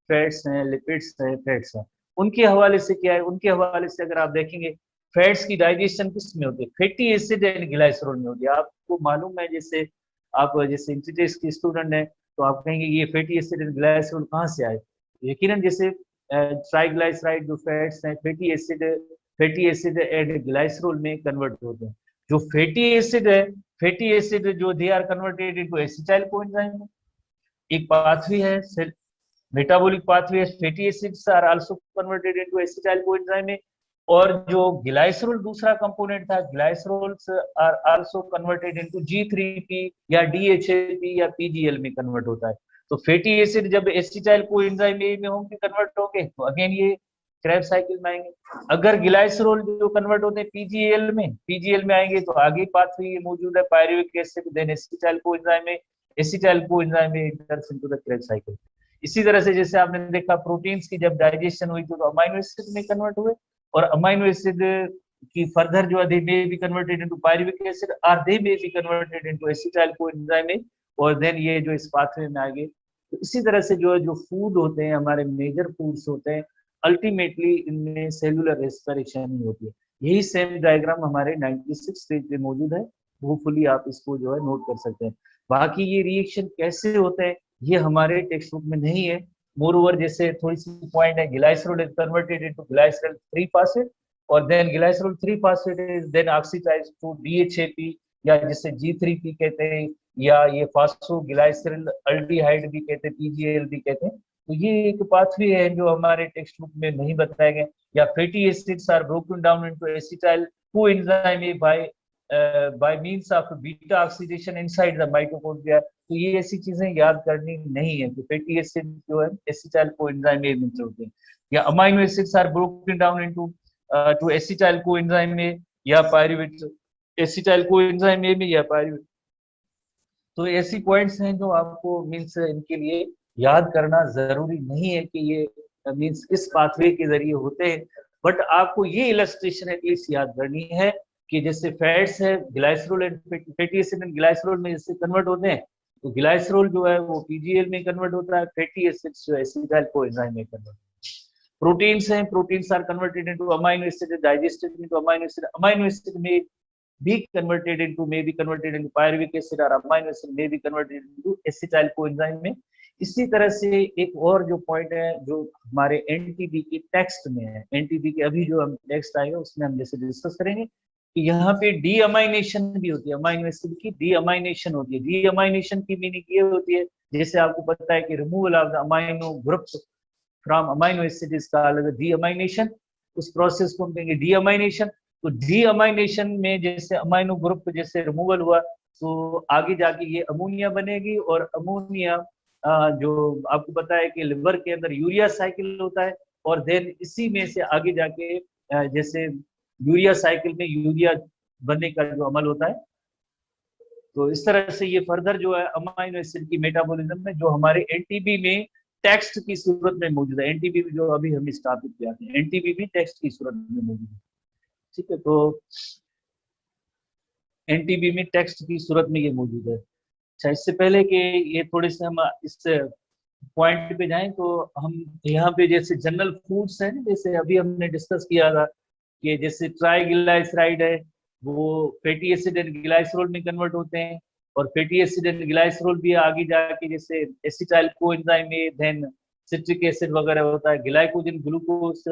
फैट्स हैं, लिपिड्स हैं, फैट्स हैं। उनके हवाले से क्या है, उनके हवाले से अगर आप देखेंगे फैट्स की डाइजेशन किस में होती है, फैटी एसिड एंड ग्लाइसरोल में होती है। आपको मालूम है, जैसे आप जैसे इंस्टीट्यूट के स्टूडेंट हैं तो आप कहेंगे ये फैटी एसिड एंड ग्लाइसरोल कहाँ से आए, यकीनन जैसे ट्राइग्लाइसराइड जो फैट्स हैं फैटी एसिड एंड ग्लाइसरोल में कन्वर्ट होते हैं। जो फैटी एसिड है, फैटी एसिड जो they are converted into acetyl coenzyme, एक पाथवे है metabolic pathway, fatty acids are also converted into acetyl coenzyme. और जो ग्लाइसरोल दूसरा कंपोनेंट था, glycerols are also converted into G3P या DHAP या PGL में कन्वर्ट होता है। तो फैटी एसिड जब एसिटाइल कोएंजाइम में होंगे कन्वर्ट होंगे तो अगेन ये क्रेब्स साइकिल में आएंगे। अगर ग्लाइसरोल जो कन्वर्ट होते हैं पीजीएल में आएंगे तो आगे पाथवे ये मौजूद है, pyruvic acid then acetyl coenzyme में enters into the Krebs cycle. इसी तरह से जैसे आपने देखा प्रोटीन्स की जब डाइजेशन हुई तो अमाइनो एसिड में कन्वर्ट हुए, और अमाइनो एसिड की फर्दर जो they may be converted into pyruvic acid और they may be converted into acetyl coenzyme, और देन ये जो इस पाथवे में आ गए। तो इसी तरह से जो फूड होते हैं हमारे मेजर फूड्स होते हैं, अल्टीमेटली इनमें सेलुलर रेस्पिरेशन ही होती है। यही सेम डायग्राम हमारे 96 पेज पे मौजूद है, होपफुली आप इसको जो है नोट कर सकते हैं। बाकी ये रिएक्शन कैसे होते हैं ये हमारे टेक्स्ट बुक में नहीं है। मोर ओवर जैसे थोड़ी सी पॉइंट है, glycerol is converted into glycerol 3 phosphate, और then glycerol 3 phosphate is then oxidised to DHAP या जिसे G3P कहते हैं, या ये फास्फोग्लाइसरल अल्डिहाइड भी कहते हैं, PGL भी कहते हैं। तो ये एक पाथवे है जो हमारे टेक्स्ट बुक में नहीं बताया गया। या fatty acids are broken down into acetyl coenzyme by means of beta oxidation inside the mitochondria. तो ये ऐसी चीजें याद करनी नहीं है कि फैटी एसिड जो है एसिटाइल कोएंजाइम में मिलते होते हैं, या amino acids are broken down into to acetyl coenzyme में या पायरुवेट एसिटाइल कोएंजाइम में या पायरुवेट। तो ऐसी पॉइंट्स हैं जो आपको मीन्स इनके लिए याद करना जरूरी नहीं है कि ये मीन्स इस पाथवे के जरिए होते हैं, बट आपको ये इलस्ट्रेशन एटलीस्ट याद करनी है कि जैसे फैट्स है glycerol and fatty acid and glycerol में जैसे कन्वर्ट होते हैं, तो ग्लाइसरोल जो है वो PGL में कन्वर्ट होता है, फैटी एसिड्स जो है एसिटाइल कोएंजाइम में कन्वर्ट होता है। प्रोटीन्स हैं, proteins are converted into amino acid, digested into amino acid में be converted into may be converted into pyruvic acid or amino acid may be converted into acetyl coenzyme में। इसी तरह से एक और जो पॉइंट है जो हमारे NTP के टेक्स्ट में है, NTP के अभी जो हम टेक्स्ट आएगा उसमें हम जैसे डिस्कस करेंगे कि यहाँ पे डीअमाइनेशन भी होती है, अमाइनो एसिड की डीअमाइनेशन होती है। डीअमाइनेशन की मीनिंग ये होती है, जैसे आपको पता है कि removal of the amino groups from amino acid is called deamination. उस प्रोसेस को हम कहेंगे डीअमाइनेशन। तो डीअमाइनेशन में जैसे अमाइनो ग्रुप जैसे रिमूवल हुआ तो आगे जाके ये अमोनिया बनेगी, और अमोनिया जो आपको पता है कि लिवर के अंदर यूरिया साइकिल होता है, और देन इसी में से आगे जाके जैसे यूरिया साइकिल में यूरिया बनने का जो अमल होता है। तो इस तरह से ये फर्दर जो है अमाइनो एसिड की मेटाबॉलिज्म में जो हमारे एनटीबी में टेक्स्ट की सूरत में मौजूद है, एनटीबी जो अभी हम इस टॉपिक पे आते हैं, एनटीबी भी टेक्स्ट की सूरत में मौजूद है। ठीक है, तो एनटीबी में टेक्स्ट की सूरत में ये मौजूद है। अच्छा, इससे पहले कि ये थोड़े से हम इस पॉइंट पे जाएं, तो हम यहाँ पे जैसे जनरल फूड्स हैं, जैसे अभी हमने डिस्कस किया था कि जैसे ट्राइग्लिसराइड है, वो फैटी एसिड एंड ग्लाइसरोल में कन्वर्ट होते हैं, और फैटी एसिड एंड ग्लाइसरोल भी आगे जाके जैसे एसिटाइल कोएंजाइम में देन सिट्रिक एसिड वगैरह होता है, ग्लाइकोजन ग्लूकोज,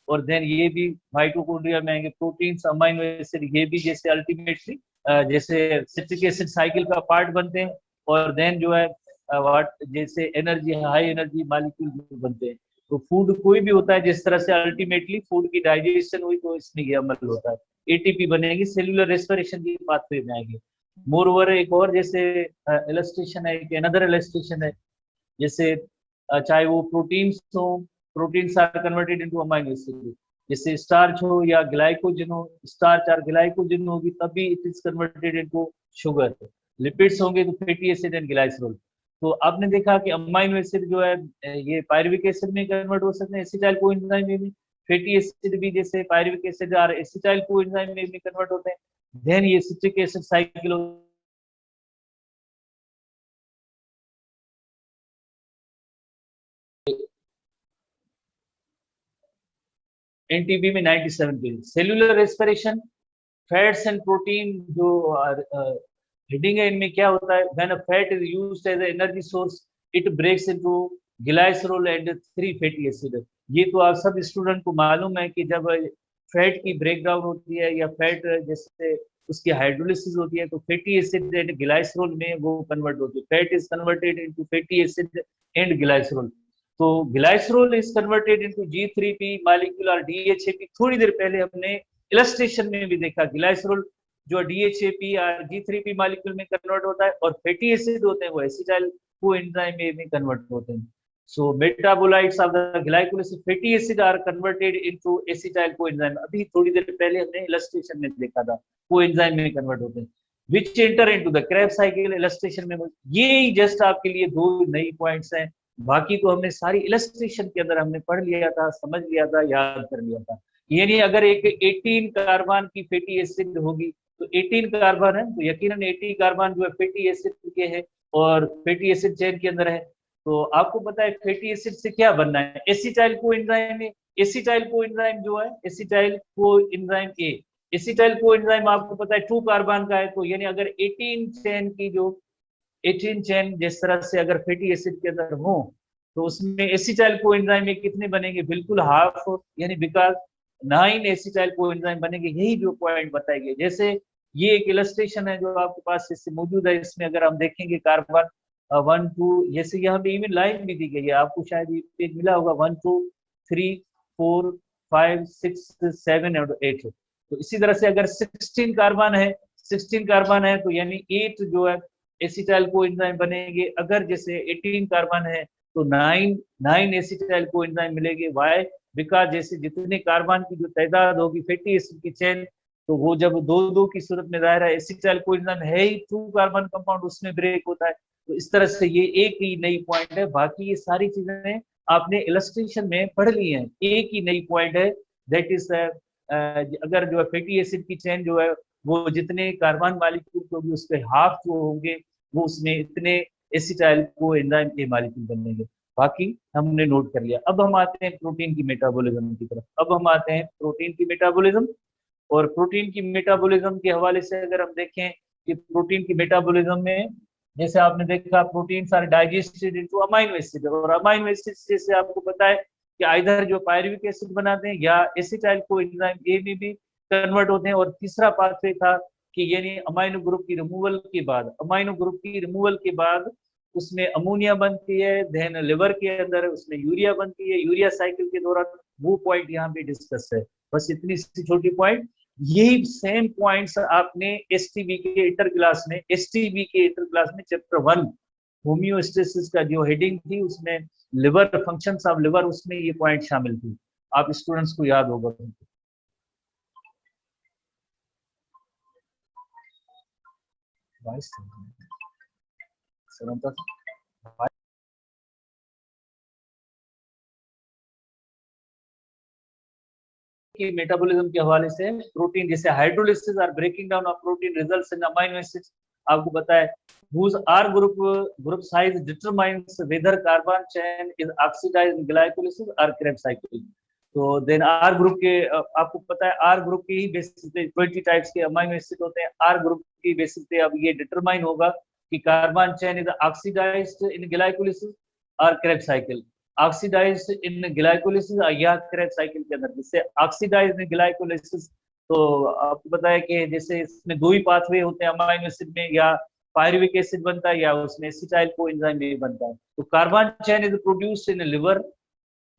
और देन ये भी माइटोकॉन्ड्रिया में आएंगे, प्रोटीन्स अमाइनो एसिड, ये भी जैसे अल्टीमेटली जैसे सिट्रिक एसिड साइकिल का पार्ट बनते हैं, और देन जो है वाट जैसे एनर्जी, हाई एनर्जी मॉलिक्यूल बनते हैं। तो फूड कोई भी होता है, जिस तरह से अल्टीमेटली फूड की डाइजेशन हुई तो इसमें ये अमल होता है, एटीपी बनेगी, सेल्यूलर रेस्पिरेशन की पाथवे में आएंगे। मोर ओवर एक और जैसे इलस्ट्रेशन है, एक अनदर इलस्ट्रेशन है, जैसे चाहे वो प्रोटीन्स हो, proteins are converted into amino acid, जैसे स्टार्च हो या ग्लाइकोजन हो, स्टार्च और ग्लाइकोजन होगी तभी it is converted into sugar, lipids होंगे तो फैटी एसिड एंड ग्लाइसरोल। तो आपने देखा कि अमाइनो एसिड जो है ये पायरुविक एसिड में कन्वर्ट हो सकते हैं, एसिटाइल कोएंजाइम में भी, फैटी एसिड भी जैसे पायरुविक एसिड और एसिटाइल कोएंजाइम में भी कन्वर्ट होते हैं, देन ये सिट्रिक एसिड साइकिल एनटीपी में 97 KG. Cellular respiration, fats and protein जो हेडिंग है, इनमें क्या होता है, when a fat is used as energy source it breaks into glycerol and three fatty acid. ये तो आप सब स्टूडेंट को मालूम है कि जब फैट की ब्रेक डाउन होती है या फैट जैसे उसकी हाइड्रोलिसिस होती है तो फैटी एसिड एंड ग्लाइसरोल में वो कन्वर्ट होती है, fat is converted into fatty acid and glycerol. तो glycerol is converted into G3P molecule और DHAP। थोड़ी देर पहले हमने इलस्ट्रेशन में भी देखा, ग्लाइसरोल जो DHAP और G3P मॉलिक्यूल में कन्वर्ट होता है, और फैटी एसिड होते हैं वो एसिटाइल कोएंजाइम में कन्वर्ट होते हैं। So metabolites of the glycolysis fatty acid are converted into acetyl coenzyme, अभी थोड़ी देर पहले हमने इलस्ट्रेशन में देखा था, कोएंजाइम में कन्वर्ट होते हैं, विच enter into the Krebs cycle. Illustration में ये जस्ट आपके लिए दो नई पॉइंट्स हैं, बाकी तो हमने सारी इलस्ट्रेशन के अंदर हमने पढ़ लिया था, समझ लिया था, याद कर लिया था। यानी अगर एक 18 कार्बन की फैटी एसिड होगी तो 18 कार्बन है तो यकीनन 80 कार्बन जो है फैटी एसिड के हैं और फैटी एसिड चेन के अंदर है। तो आपको पता है फैटी एसिड से क्या बनना है, एसिटाइल कोएंजाइम है, एसिटाइल कोएंजाइम जो है acetyl coenzyme A, acetyl coenzyme आपको पता है 2 कार्बन का है, तो यानी अगर 18 चेन की जो 18 चेन जिस तरह से अगर फैटी एसिड के अंदर हो तो उसमें एसिटाइल कोएंजाइम में कितने बनेंगे, बिल्कुल हाफ, यानी बिकॉज 9 एसिटाइल कोएंजाइम बनेंगे, यही जो पॉइंट बताए गए। जैसे ये एक इलस्ट्रेशन है जो आपके पास इससे मौजूद है, इसमें अगर हम देखेंगे कार्बन 1 2, जैसे यहाँ पे इवन लाइन भी दी गई है, आपको शायद ये पेज मिला होगा 1 2 3 4 5 6 7 और 8। तो इसी तरह से अगर 16 कार्बन है, 16 कार्बन है तो यानी 8 जो है एसिटाइल कोएंजाइम बनेंगे, अगर जैसे 18 कार्बन है तो 9 एसिटाइल कोएंजाइम मिलेंगे। वाई, बिकॉज जैसे जितने कार्बन की जो तादाद होगी फैटी एसिड की चेन, तो वो जब दो दो की सूरत में दायरा एसिटाइल कोएंजाइम है ही 2 कार्बन कंपाउंड, उसमें ब्रेक होता है। तो इस तरह से ये एक ही नई पॉइंट है, बाकी ये सारी चीजें आपने इलस्ट्रेशन में पढ़ ली हैं, एक ही नई पॉइंट है, दैट इज अगर जो है फैटी एसिड की चेन जो है वो जितने कार्बन मालिक्यूल होगी उसके हाफ जो होंगे वो उसमें इतने एसिटाइल को एंजाइम के मालिक्यूल बनेंगे। बाकी हमने नोट कर लिया। अब हम आते हैं प्रोटीन की मेटाबॉलिज्म की तरफ। अब हम आते हैं प्रोटीन की मेटाबॉलिज्म। और प्रोटीन की मेटाबॉलिज्म के हवाले से अगर हम देखें कि प्रोटीन की मेटाबॉलिज्म में जैसे आपने देखा protein are digested into amino acid, और अमाइनो एसिड जैसे आपको पता है कि आइधर जो पायरुविक एसिड बनाते हैं या एसिटाइल को एंजाइम ए में भी कन्वर्ट होते हैं। और तीसरा पाथवे था कि यानी अमाइनो ग्रुप की रिमूवल के बाद, अमाइनो ग्रुप की रिमूवल के बाद उसमें अमोनिया बनती है, देन लिवर के अंदर उसमें यूरिया बनती है, यूरिया साइकिल के दौरान, वो पॉइंट यहाँ पे डिस्कस है। बस इतनी सी छोटी पॉइंट, यही सेम पॉइंट्स आपने एसटीबी के इंटर क्लास में, एसटीबी के इंटर क्लास में चैप्टर 1 होम्योस्टेसिस का जो हेडिंग थी उसमें लिवर फंक्शंस ऑफ लिवर, उसमें ये पॉइंट शामिल थी, आप स्टूडेंट्स को याद होगा। की मेटाबॉलिज्म के हवाले से प्रोटीन जैसे हाइड्रोलिसिस और breaking down of protein results in amino acids, आपको पता है whose R group size determines whether carbon chain is oxidized in glycolysis or Krebs cycle. तो देन आर ग्रुप के आपको पता है आर ग्रुप के ही बेसिस पे 20 टाइप्स के अमाइनो एसिड होते हैं। आर ग्रुप की बेसिस पे अब ये डिटरमाइन होगा कि carbon chain is oxidised in glycolysis और Krebs cycle, oxidised in glycolysis या क्रेब्स साइकिल के अंदर। जिससे ऑक्सीडाइज्ड इन ग्लाइकोलिसिस, तो आपको पता है कि जैसे इसमें दो ही पाथवे होते हैं अमाइनो एसिड में, या पायरुविक एसिड बनता है या उसमें एसिटाइल कोएंजाइम में बनता है। तो carbon chain is produced in liver,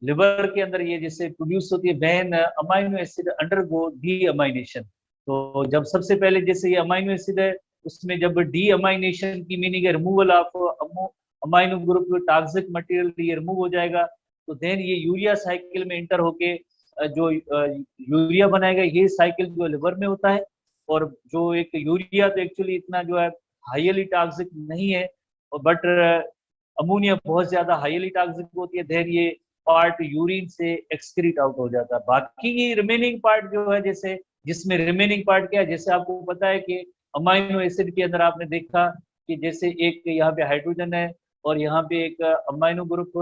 liver के अंदर ये जैसे प्रोड्यूस होती है व्हेन अमाइनो एसिड अंडरगो डीअमाइनेशन। तो जब सबसे पहले जैसे ये अमाइनो एसिड है उसमें जब डीअमाइनेशन की मीनिंग है removal of amino group toxic material, ये रिमूव हो जाएगा तो देन ये यूरिया साइकिल में इंटर होके जो यूरिया बनाएगा। ये साइकिल जो लिवर में होता है, और जो एक यूरिया तो एक्चुअली इतना जो है हाईली टॉक्सिक नहीं है, बट अमोनिया बहुत ज्यादा हाईली टॉक्सिक होती है। देन ये पार्ट यूरिन से एक्सक्रीट आउट हो जाता है। बाकी ये रिमेनिंग पार्ट जो है, जैसे जिसमें रिमेनिंग पार्ट क्या है, जैसे आपको पता है कि अमाइनो एसिड के अंदर आपने देखा कि जैसे एक यहाँ पे हाइड्रोजन है और यहाँ पे एक amino group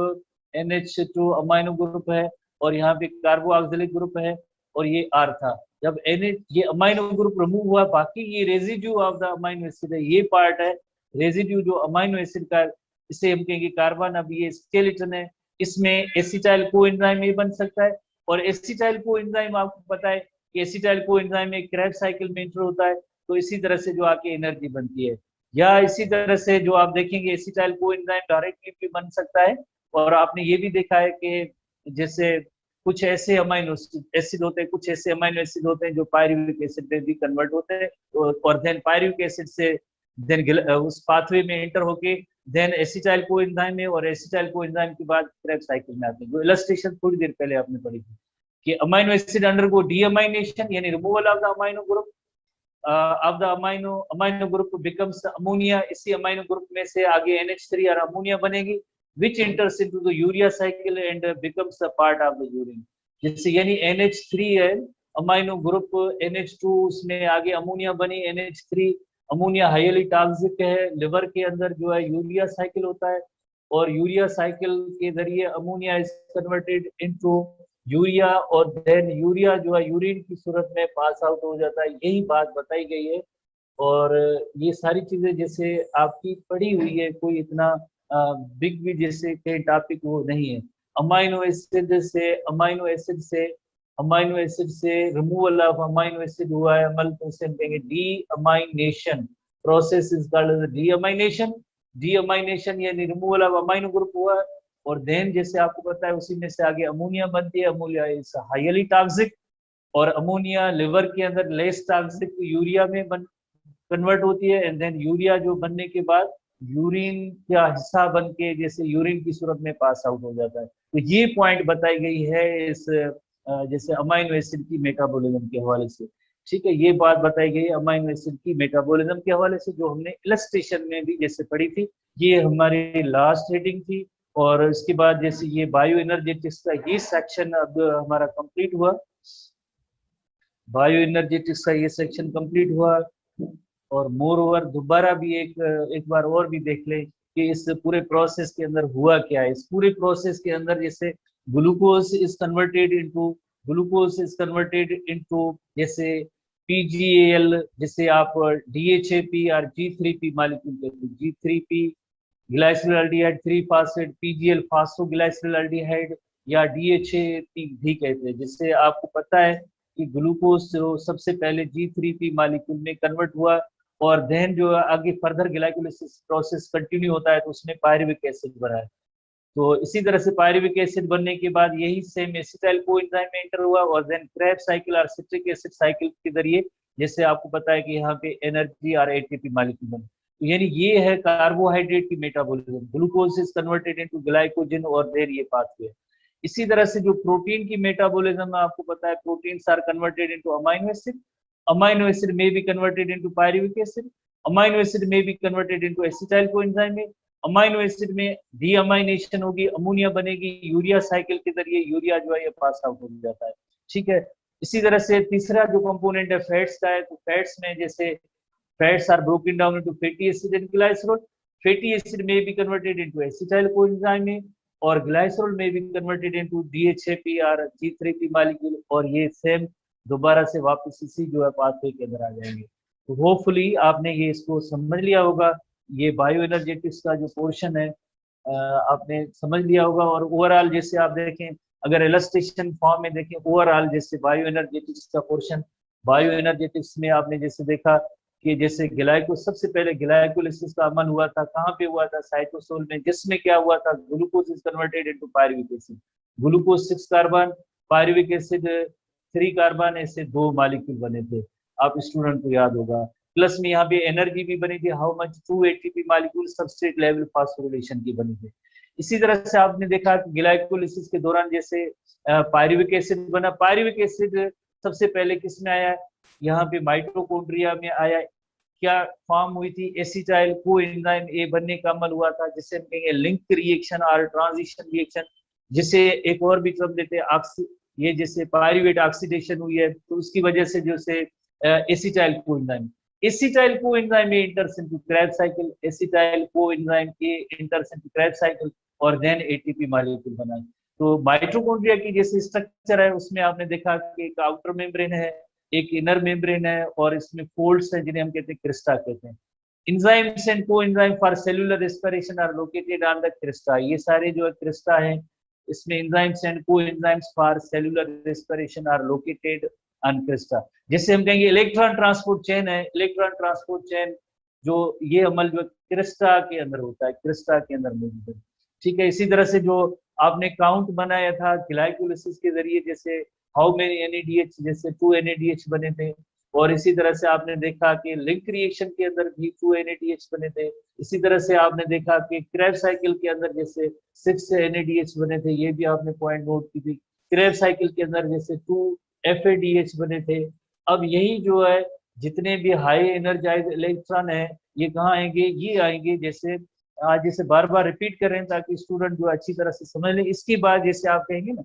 NH2 amino group है, और यहाँ पे कार्बोक्सिलिक ग्रुप है, और ये R था। जब NH ये अमाइनो ग्रुप रिमूव हुआ, बाकी ये residue of the amino acid है, ये पार्ट है रेजिड्यू जो अमाइनो एसिड का, इसे हम कहेंगे कार्बन। अब ये स्केलेटन है, इसमें एसिटाइल कोएंजाइम भी बन सकता है, और एसिटाइल कोएंजाइम आपको पता है कि एसिटाइल कोएंजाइम एक क्रेब्स साइकिल में इंटर होता है, तो इसी तरह से जो आके एनर्जी बनती है। या इसी तरह से जो आप देखेंगे एसिटाइल कोएंजाइम डायरेक्टली भी बन सकता है। और आपने ये भी देखा है कि जैसे कुछ ऐसे अमाइनो एसिड होते हैं, कुछ ऐसे अमाइनो एसिड होते हैं जो पायरुविक एसिड में भी कन्वर्ट होते हैं, और देन पायरुविक एसिड से देन उस पाथवे में एंटर होके देन एसिटाइल कोएंजाइम में, और एसिटाइल कोएंजाइम के बाद क्रेब्स साइकिल में आते हैं। जो इलस्ट्रेशन थोड़ी देर पहले आपने पढ़ी थी कि अमाइनो एसिड अंडरगो डीअमाइनेशन, यानी removal of the amino group of the amino group becomes ammonia. इसी अमाइनो ग्रुप में से आगे NH3 और अमोनिया बनेगी, which enters into the urea cycle and becomes a part of the urine। जैसे यानी NH3 है अमाइनो ग्रुप, NH2 उसमें आगे अमोनिया बनी, NH3 अमोनिया हाईली टॉक्सिक है। लिवर के अंदर जो है यूरिया साइकिल होता है, और यूरिया साइकिल के जरिए ammonia is converted into urea, और देन यूरिया जो है यूरिन की सूरत में पास आउट हो जाता है। यही बात बताई गई है, और ये सारी चीजें जैसे आपकी पढ़ी हुई है, कोई इतना बिग भी जैसे कई टॉपिक वो नहीं है। अमाइनो एसिड से रिमूवल ऑफ अमाइनो एसिड हुआ है अमल, तो उसे हम कहेंगे deamination. Process is called deamination. Deamination यानी रिमूवल ऑफ अमाइनो ग्रुप हुआ, और देन जैसे आपको पता है उसी में से आगे अमोनिया बनती है। अमोनिया इज हाईली टॉक्सिक, और अमोनिया लिवर के अंदर लेस टॉक्सिक यूरिया में कन्वर्ट होती है, एंड देन यूरिया जो बनने के बाद यूरिन का हिस्सा बन के जैसे यूरिन की सूरत में पास आउट हो जाता है। तो ये पॉइंट बताई गई है इस जैसे अमाइनो एसिड की मेटाबॉलिज्म के हवाले से। ठीक है, ये बात बताई गई है अमाइनो एसिड की मेटाबॉलिज्म के हवाले से, जो हमने इलस्ट्रेशन में भी जैसे पढ़ी थी। ये हमारी लास्ट रीडिंग थी, और इसके बाद जैसे ये बायो एनर्जेटिक्स का ये सेक्शन अब हमारा कंप्लीट हुआ। बायो एनर्जेटिक्स का ये सेक्शन कंप्लीट हुआ, और मोर ओवर दोबारा भी एक बार और भी देख लें कि इस पूरे प्रोसेस के अंदर हुआ क्या है। इस पूरे प्रोसेस के अंदर जैसे ग्लूकोज इज कन्वर्टेड इनटू जैसे PGAL, जैसे आप DHAP और G3P मॉलिक्यूल कहते हैं। G3P ग्लाइसिलल्डिहाइड 3 फास्फेट, PGL फास्फोग्लाइसिलल्डिहाइड, या DHAP भी कहते हैं। जिससे आपको पता है कि ग्लूकोज जो सबसे पहले G3P मॉलिक्यूल में कन्वर्ट हुआ, और देन जो आगे फर्दर ग्लाइकोलिसिस प्रोसेस कंटिन्यू होता है तो उसमें पायरुविक एसिड बना है। तो इसी तरह से पायरुविक एसिड बनने के बाद यही सेम एसिटाइल कोएंजाइम में एंटर हुआ, और देन क्रेब्स साइकिल और सिट्रिक एसिड साइकिल के जरिए जैसे आपको पता है कि यहाँ पे एनर्जी और ATP मॉलिक्यूल बने। तो यानी ये है कार्बोहाइड्रेट की metabolism. Glucose is converted into glycogen, और देन ये पाथवे। इसी तरह से जो प्रोटीन की मेटाबॉलिज्म में आपको पता है proteins are converted into amino acid, amino acid may be converted into pyruvic acid, amino acid may be converted into acetyl coenzyme में, अमाइनो एसिड में डीअमाइनेशन होगी, अमोनिया बनेगी, यूरिया साइकिल के जरिए यूरिया जो है ये पास आउट हो जाता है। ठीक है, इसी तरह से तीसरा जो कंपोनेंट है फैट्स का है, तो फैट्स में जैसे Fats are broken down into fatty acid and glycerol. Fatty acid may be converted into acetyl coenzyme or glycerol may be converted into DHAP or G3P molecule और ये सेम दोबारा से वापस इसी जो है पाथवे के अंदर आ जाएंगे। तो होपफुली आपने ये इसको समझ लिया होगा, ये बायो एनर्जेटिक्स का जो पोर्शन है आपने समझ लिया होगा। और ओवरऑल जैसे आप देखें, अगर इलस्ट्रेशन फॉर्म में देखें ओवरऑल जैसे बायो एनर्जेटिक्स का पोर्शन, बायो एनर्जेटिक्स में आपने जैसे देखा कि जैसे सबसे पहले ग्लाइकोलिसिस का अमल हुआ था, कहाँ पे हुआ था, साइटोसोल में, जिसमें क्या हुआ था, glucose is converted into pyruvic acid, glucose 6 carbon, pyruvic acid 3 carbon, ऐसे 2 मॉलिक्यूल बने थे, आप स्टूडेंट को याद होगा। प्लस में यहाँ पे एनर्जी भी बनी थी, how much 2 ATP molecule substrate level phosphorylation की बनी थी। इसी तरह से आपने देखा कि ग्लाइकोलिसिस के दौरान जैसे पायरुविक एसिड बना, पायरुविक एसिड सबसे पहले किसमें आया, यहाँ पे माइटोकॉन्ड्रिया में आया, क्या फॉर्म हुई थी, एसिटाइल कोएंजाइम ए बनने का अमल हुआ था, जिसे हम कहेंगे लिंक रिएक्शन और ट्रांजिशन रिएक्शन, जिसे एक और भी टर्म देते हैं ये जैसे पायरुवेट ऑक्सीडेशन हुई है तो उसकी वजह से जो से acetyl coenzyme A इंटर्स into Krebs cycle, acetyl coenzyme A इंटर्स into Krebs cycle और देन एटीपी मॉलिक्यूल बना। तो माइटोकॉन्ड्रिया की जैसे स्ट्रक्चर है उसमें आपने देखा कि एक आउटर मेम्ब्रेन है, एक इनर मेम्ब्रेन है और इसमें फोल्ड्स हैं जिन्हें हम कहते हैं क्रिस्टा कहते हैं। Enzymes and coenzyme for cellular respiration are located on the crista, ये सारे जो है क्रिस्टा है, इसमें enzymes and coenzymes for cellular respiration are located on crista. जैसे हम कहेंगे इलेक्ट्रॉन ट्रांसपोर्ट चेन है, इलेक्ट्रॉन ट्रांसपोर्ट चेन जो ये अमल जो क्रिस्टा के अंदर होता है, क्रिस्टा के अंदर मौजूद है, ठीक है। इसी तरह से जो आपने काउंट बनाया था ग्लाइकोलिसिस के जरिए, जैसे हाउ मेनी NADH, जैसे 2 NADH बने थे, और इसी तरह से आपने देखा कि लिंक रिएक्शन के अंदर भी 2 NADH बने थे। इसी तरह से आपने देखा कि क्रेब्स साइकिल के अंदर जैसे 6 NADH बने थे, ये भी आपने पॉइंट नोट की थी। क्रेब्स साइकिल के अंदर जैसे 2 FADH बने थे। अब यही जो है जितने भी हाई एनर्जाइज इलेक्ट्रॉन है ये कहाँ आएंगे, ये आएंगे, जैसे आज जैसे बार बार रिपीट कर रहे हैं ताकि स्टूडेंट जो अच्छी तरह से समझ ले। इसके बाद जैसे आप कहेंगे ना,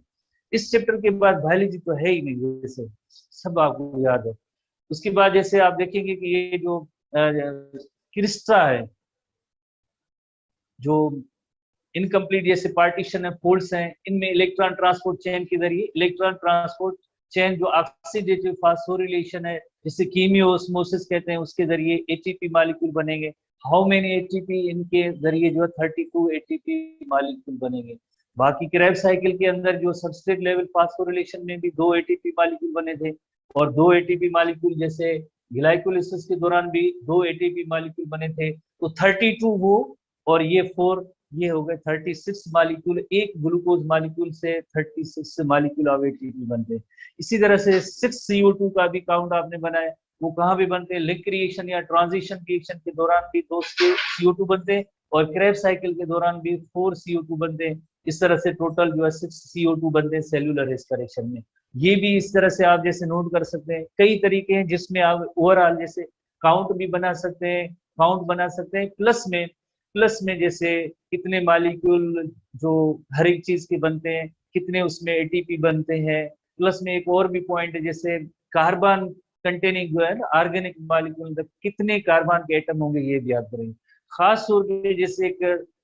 इस चैप्टर के बाद बायोलॉजी तो है ही नहीं, जैसे सब आपको याद है। उसके बाद जैसे आप देखेंगे कि ये जो क्रिस्टा है, जो इनकम्प्लीट जैसे पार्टीशन है, फोल्ड्स हैं, इनमें इलेक्ट्रॉन ट्रांसपोर्ट चेन के जरिए, इलेक्ट्रॉन ट्रांसपोर्ट चेन जो ऑक्सीडेटिव फास्फोरिलेशन है जिसे कीमियोस्मोसिस कहते हैं, उसके जरिए एटीपी मॉलिक्यूल बनेंगे। हाउ मेनी एटीपी, इनके जरिए जो है 32 एटीपी मॉलिक्यूल बनेंगे। बाकी क्रेब साइकिल के अंदर जो सबस्ट्रेट लेवल फास्फोरिलेशन में भी 2 एटीपी मॉलिक्यूल बने थे, और 2 एटीपी मॉलिक्यूल जैसे ग्लाइकोलिसिस के दौरान भी 2 एटीपी मॉलिक्यूल बने थे, तो 32 वो और ये 4, ये हो गए 36 मॉलिक्यूल। एक ग्लूकोज मॉलिक्यूल से 36 मॉलिक्यूल ऑफ एटीपी बनते हैं। इसी तरह से 6 CO2 का भी काउंट आपने बनाया, वो कहाँ भी बनते हैं, लिंक रिएक्शन या ट्रांजिशन रिएक्शन के दौरान भी 2 CO2 बनते हैं, और क्रेब साइकिल के दौरान भी 4 CO2 बनते हैं। इस तरह से टोटल जो है 6 CO2 बनते हैं सेल्यूलर रेस्पिरेशन में। ये भी इस तरह से आप जैसे नोट कर सकते हैं। कई तरीके हैं जिसमें आप ओवरऑल जैसे काउंट भी बना सकते हैं, प्लस में जैसे कितने मॉलिक्यूल जो हर एक चीज के बनते हैं, कितने उसमें एटीपी बनते हैं। प्लस में एक और भी पॉइंट है, जैसे कार्बन कंटेनिंग जो है ना ऑर्गेनिक मॉलिक्यूल, कितने कार्बन के एटम होंगे ये भी याद करेंगे। खास तौर पे जैसे एक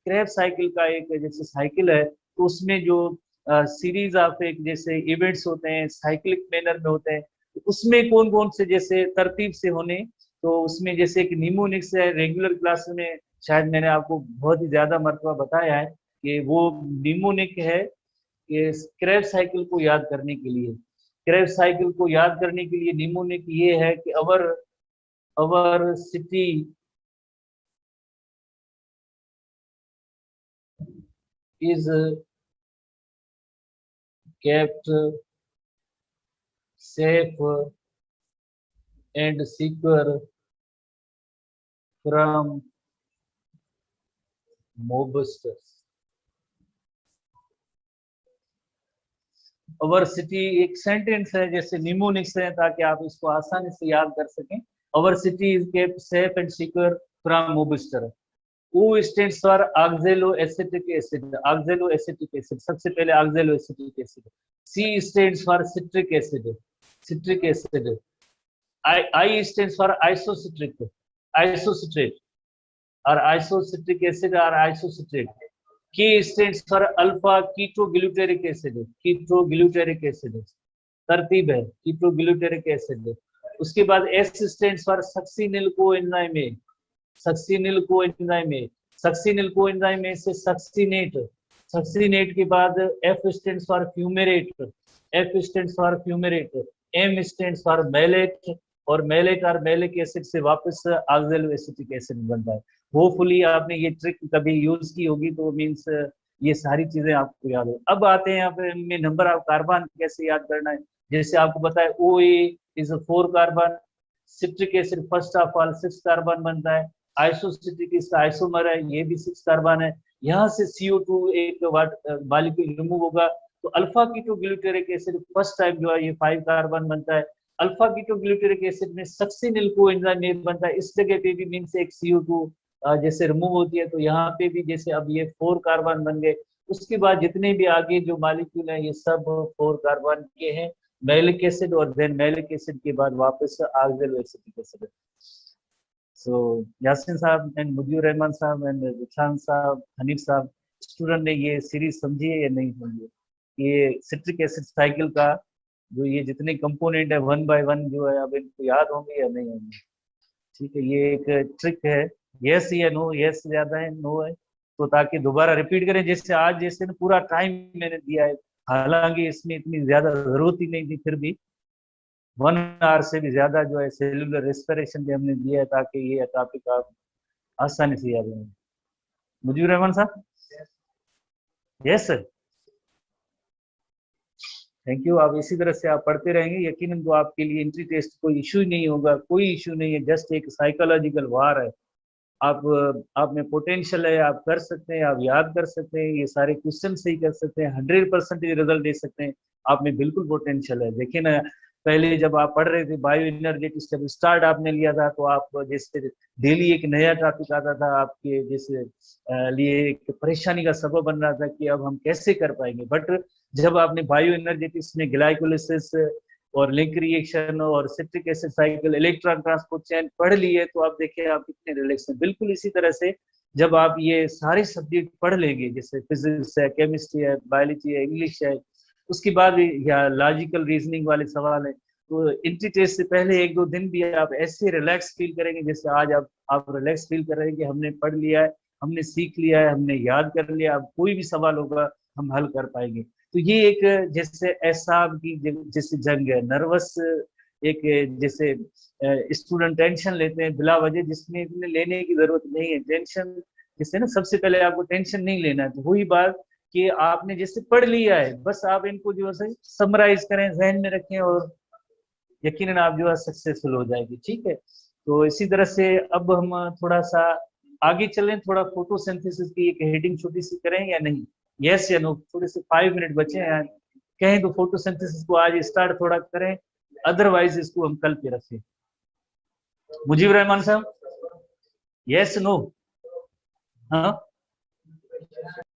क्रेब साइकिल का एक जैसे साइकिल है, तो उसमें जो सीरीज ऑफ एक जैसे इवेंट्स होते हैं साइक्लिक मैनर में होते हैं, तो उसमें कौन कौन से जैसे तरतीब से होने, तो उसमें जैसे एक निमोनिक्स है, रेगुलर क्लास में शायद मैंने आपको बहुत ही ज्यादा मर्तबा बताया है कि वो निमोनिक है कि क्रेब साइकिल को याद करने के लिए, क्रेब साइकिल को याद करने के लिए निमोनिक ये है कि our city is kept safe and secure from mobsters. Our city एक सेंटेंस है जैसे निमोनिक्स है, ताकि आप इसको आसानी से याद कर सकें। Our city is kept safe and secure from mobster. O stands for oxaloacetic acid, oxaloacetic acid, सबसे पहले oxaloacetic acid। C stands for citric acid, citric acid। I stands for isocitric, isocitrate or isocitric acid or isocitrate. K stands for alpha ketoglutaric acid. Ketoglutaric acid तरतीब है, ketoglutaric acid. उसके बाद S stands for succinyl coenzyme A. Succinyl coenzyme A, succinyl coenzyme A से succinate, succinate के बाद F stands for fumarate, F stands for fumarate, M stands for malate, और malate और malic acid से वापस oxaloacetic acid बनता है। Hopefully आपने ये ट्रिक कभी यूज की होगी, तो मींस ये सारी चीजें आपको याद हो। अब आते हैं यहाँ पे नंबर ऑफ कार्बन कैसे याद करना है। जैसे आपको पता है OA is 4 carbon, citric acid first of all 6 carbon बनता है, आइसोसिट्रिक इसका आइसोमर है, ये भी 6 कार्बन है। यहाँ से CO2 एक मॉलिक्यूल रिमूव होगा, तो alpha ketoglutaric acid first time जो है ये 5 कार्बन बनता है। अल्फा कीटोग्लूटेरिक एसिड में सक्सिनिल कोएंजाइम बनता है, इस जगह पे भी मींस एक CO2 जैसे रिमूव होती है, तो यहाँ पे भी जैसे अब ये 4 कार्बन बन गए। उसके बाद जितने भी आगे जो मॉलिक्यूल है ये सब 4 कार्बन के हैं, मैलिक एसिड, और देन मैलिक एसिड के बाद वापस ऑक्सैलोएसिटिक एसिड। सो यासीन साहब एंड मुजीबुर रहमान साहब एंड विशान साहब, हनीफ साहब, स्टूडेंट ने ये सीरीज समझी है या नहीं समझी? ये सिट्रिक एसिड साइकिल का जो ये जितने कंपोनेंट है 1 बाय 1 जो है, अब इनको याद होंगे या नहीं होंगे? ठीक है, ये एक ट्रिक है, यस या नो, यस ज्यादा है नो है, तो ताकि दोबारा रिपीट करें। जैसे आज जैसे ना पूरा टाइम मैंने दिया है, हालांकि इसमें इतनी ज्यादा जरूरत ही नहीं थी, फिर भी 1 आवर से भी ज्यादा जो है सेलुलर रेस्पिरेशन भी हमने दिया है, ताकि ये टॉपिक आप आसानी से याद रखें। मुजीबुर रहमान साहब, यस सर, थैंक यू। आप इसी तरह से आप पढ़ते रहेंगे, यकीनन तो आपके लिए एंट्री टेस्ट कोई इशू नहीं होगा, कोई इशू नहीं है, जस्ट एक साइकोलॉजिकल वार है। आप में पोटेंशियल है, आप कर सकते हैं, आप याद कर सकते हैं, ये सारे क्वेश्चन सही कर सकते हैं, 100% रिजल्ट दे सकते हैं, आप में बिल्कुल पोटेंशियल है। देखिए ना, पहले जब आप पढ़ रहे थे बायो एनर्जेटिक्स, जब स्टार्ट आपने लिया था, तो आप जैसे डेली एक नया टॉपिक आता था आपके जैसे लिए एक परेशानी का सबब बन रहा था कि अब हम कैसे कर पाएंगे। बट जब आपने बायो एनर्जेटिक्स में ग्लाइकोलिसिस और लिंक रिएक्शन और citric acid cycle, electron transport chain पढ़ लिए, तो आप देखिए आप कितने रिलैक्स हैं। बिल्कुल इसी तरह से जब आप ये सारे सब्जेक्ट पढ़ लेंगे, जैसे फिजिक्स है, केमिस्ट्री है, बायोलॉजी है, इंग्लिश है, उसके बाद या लॉजिकल रीजनिंग वाले सवाल है, तो एंट्री टेस्ट से पहले 1-2 दिन भी आप ऐसे रिलैक्स फील करेंगे, जैसे आज आप रिलैक्स फील कर रहे हैं कि हमने पढ़ लिया है, हमने सीख लिया है, हमने याद कर लिया, अब कोई भी सवाल होगा हम हल कर पाएंगे। तो ये एक जैसे एसाब की जैसे जंग है, नर्वस एक जैसे स्टूडेंट टेंशन लेते हैं बिला वजह, जिसमें इतने लेने की जरूरत नहीं है। टेंशन जैसे ना, सबसे पहले आपको टेंशन नहीं लेना है, तो वही बात कि आपने जैसे पढ़ लिया है, बस आप इनको जो है समराइज करें, जहन में रखें, और यकीनन आप जो है सक्सेसफुल हो जाएगी। ठीक है, तो इसी तरह से अब हम थोड़ा सा आगे चलें, थोड़ा फोटोसिंथेसिस की एक हेडिंग छोटी सी करें या नहीं? यस या नो? थोड़े से 5 मिनट बचे हैं, कहें तो फोटोसिंथेसिस को आज स्टार्ट थोड़ा करें, अदरवाइज इसको हम कल पे रखें। मुजीब रहमान साहब, यस नो? हाँ,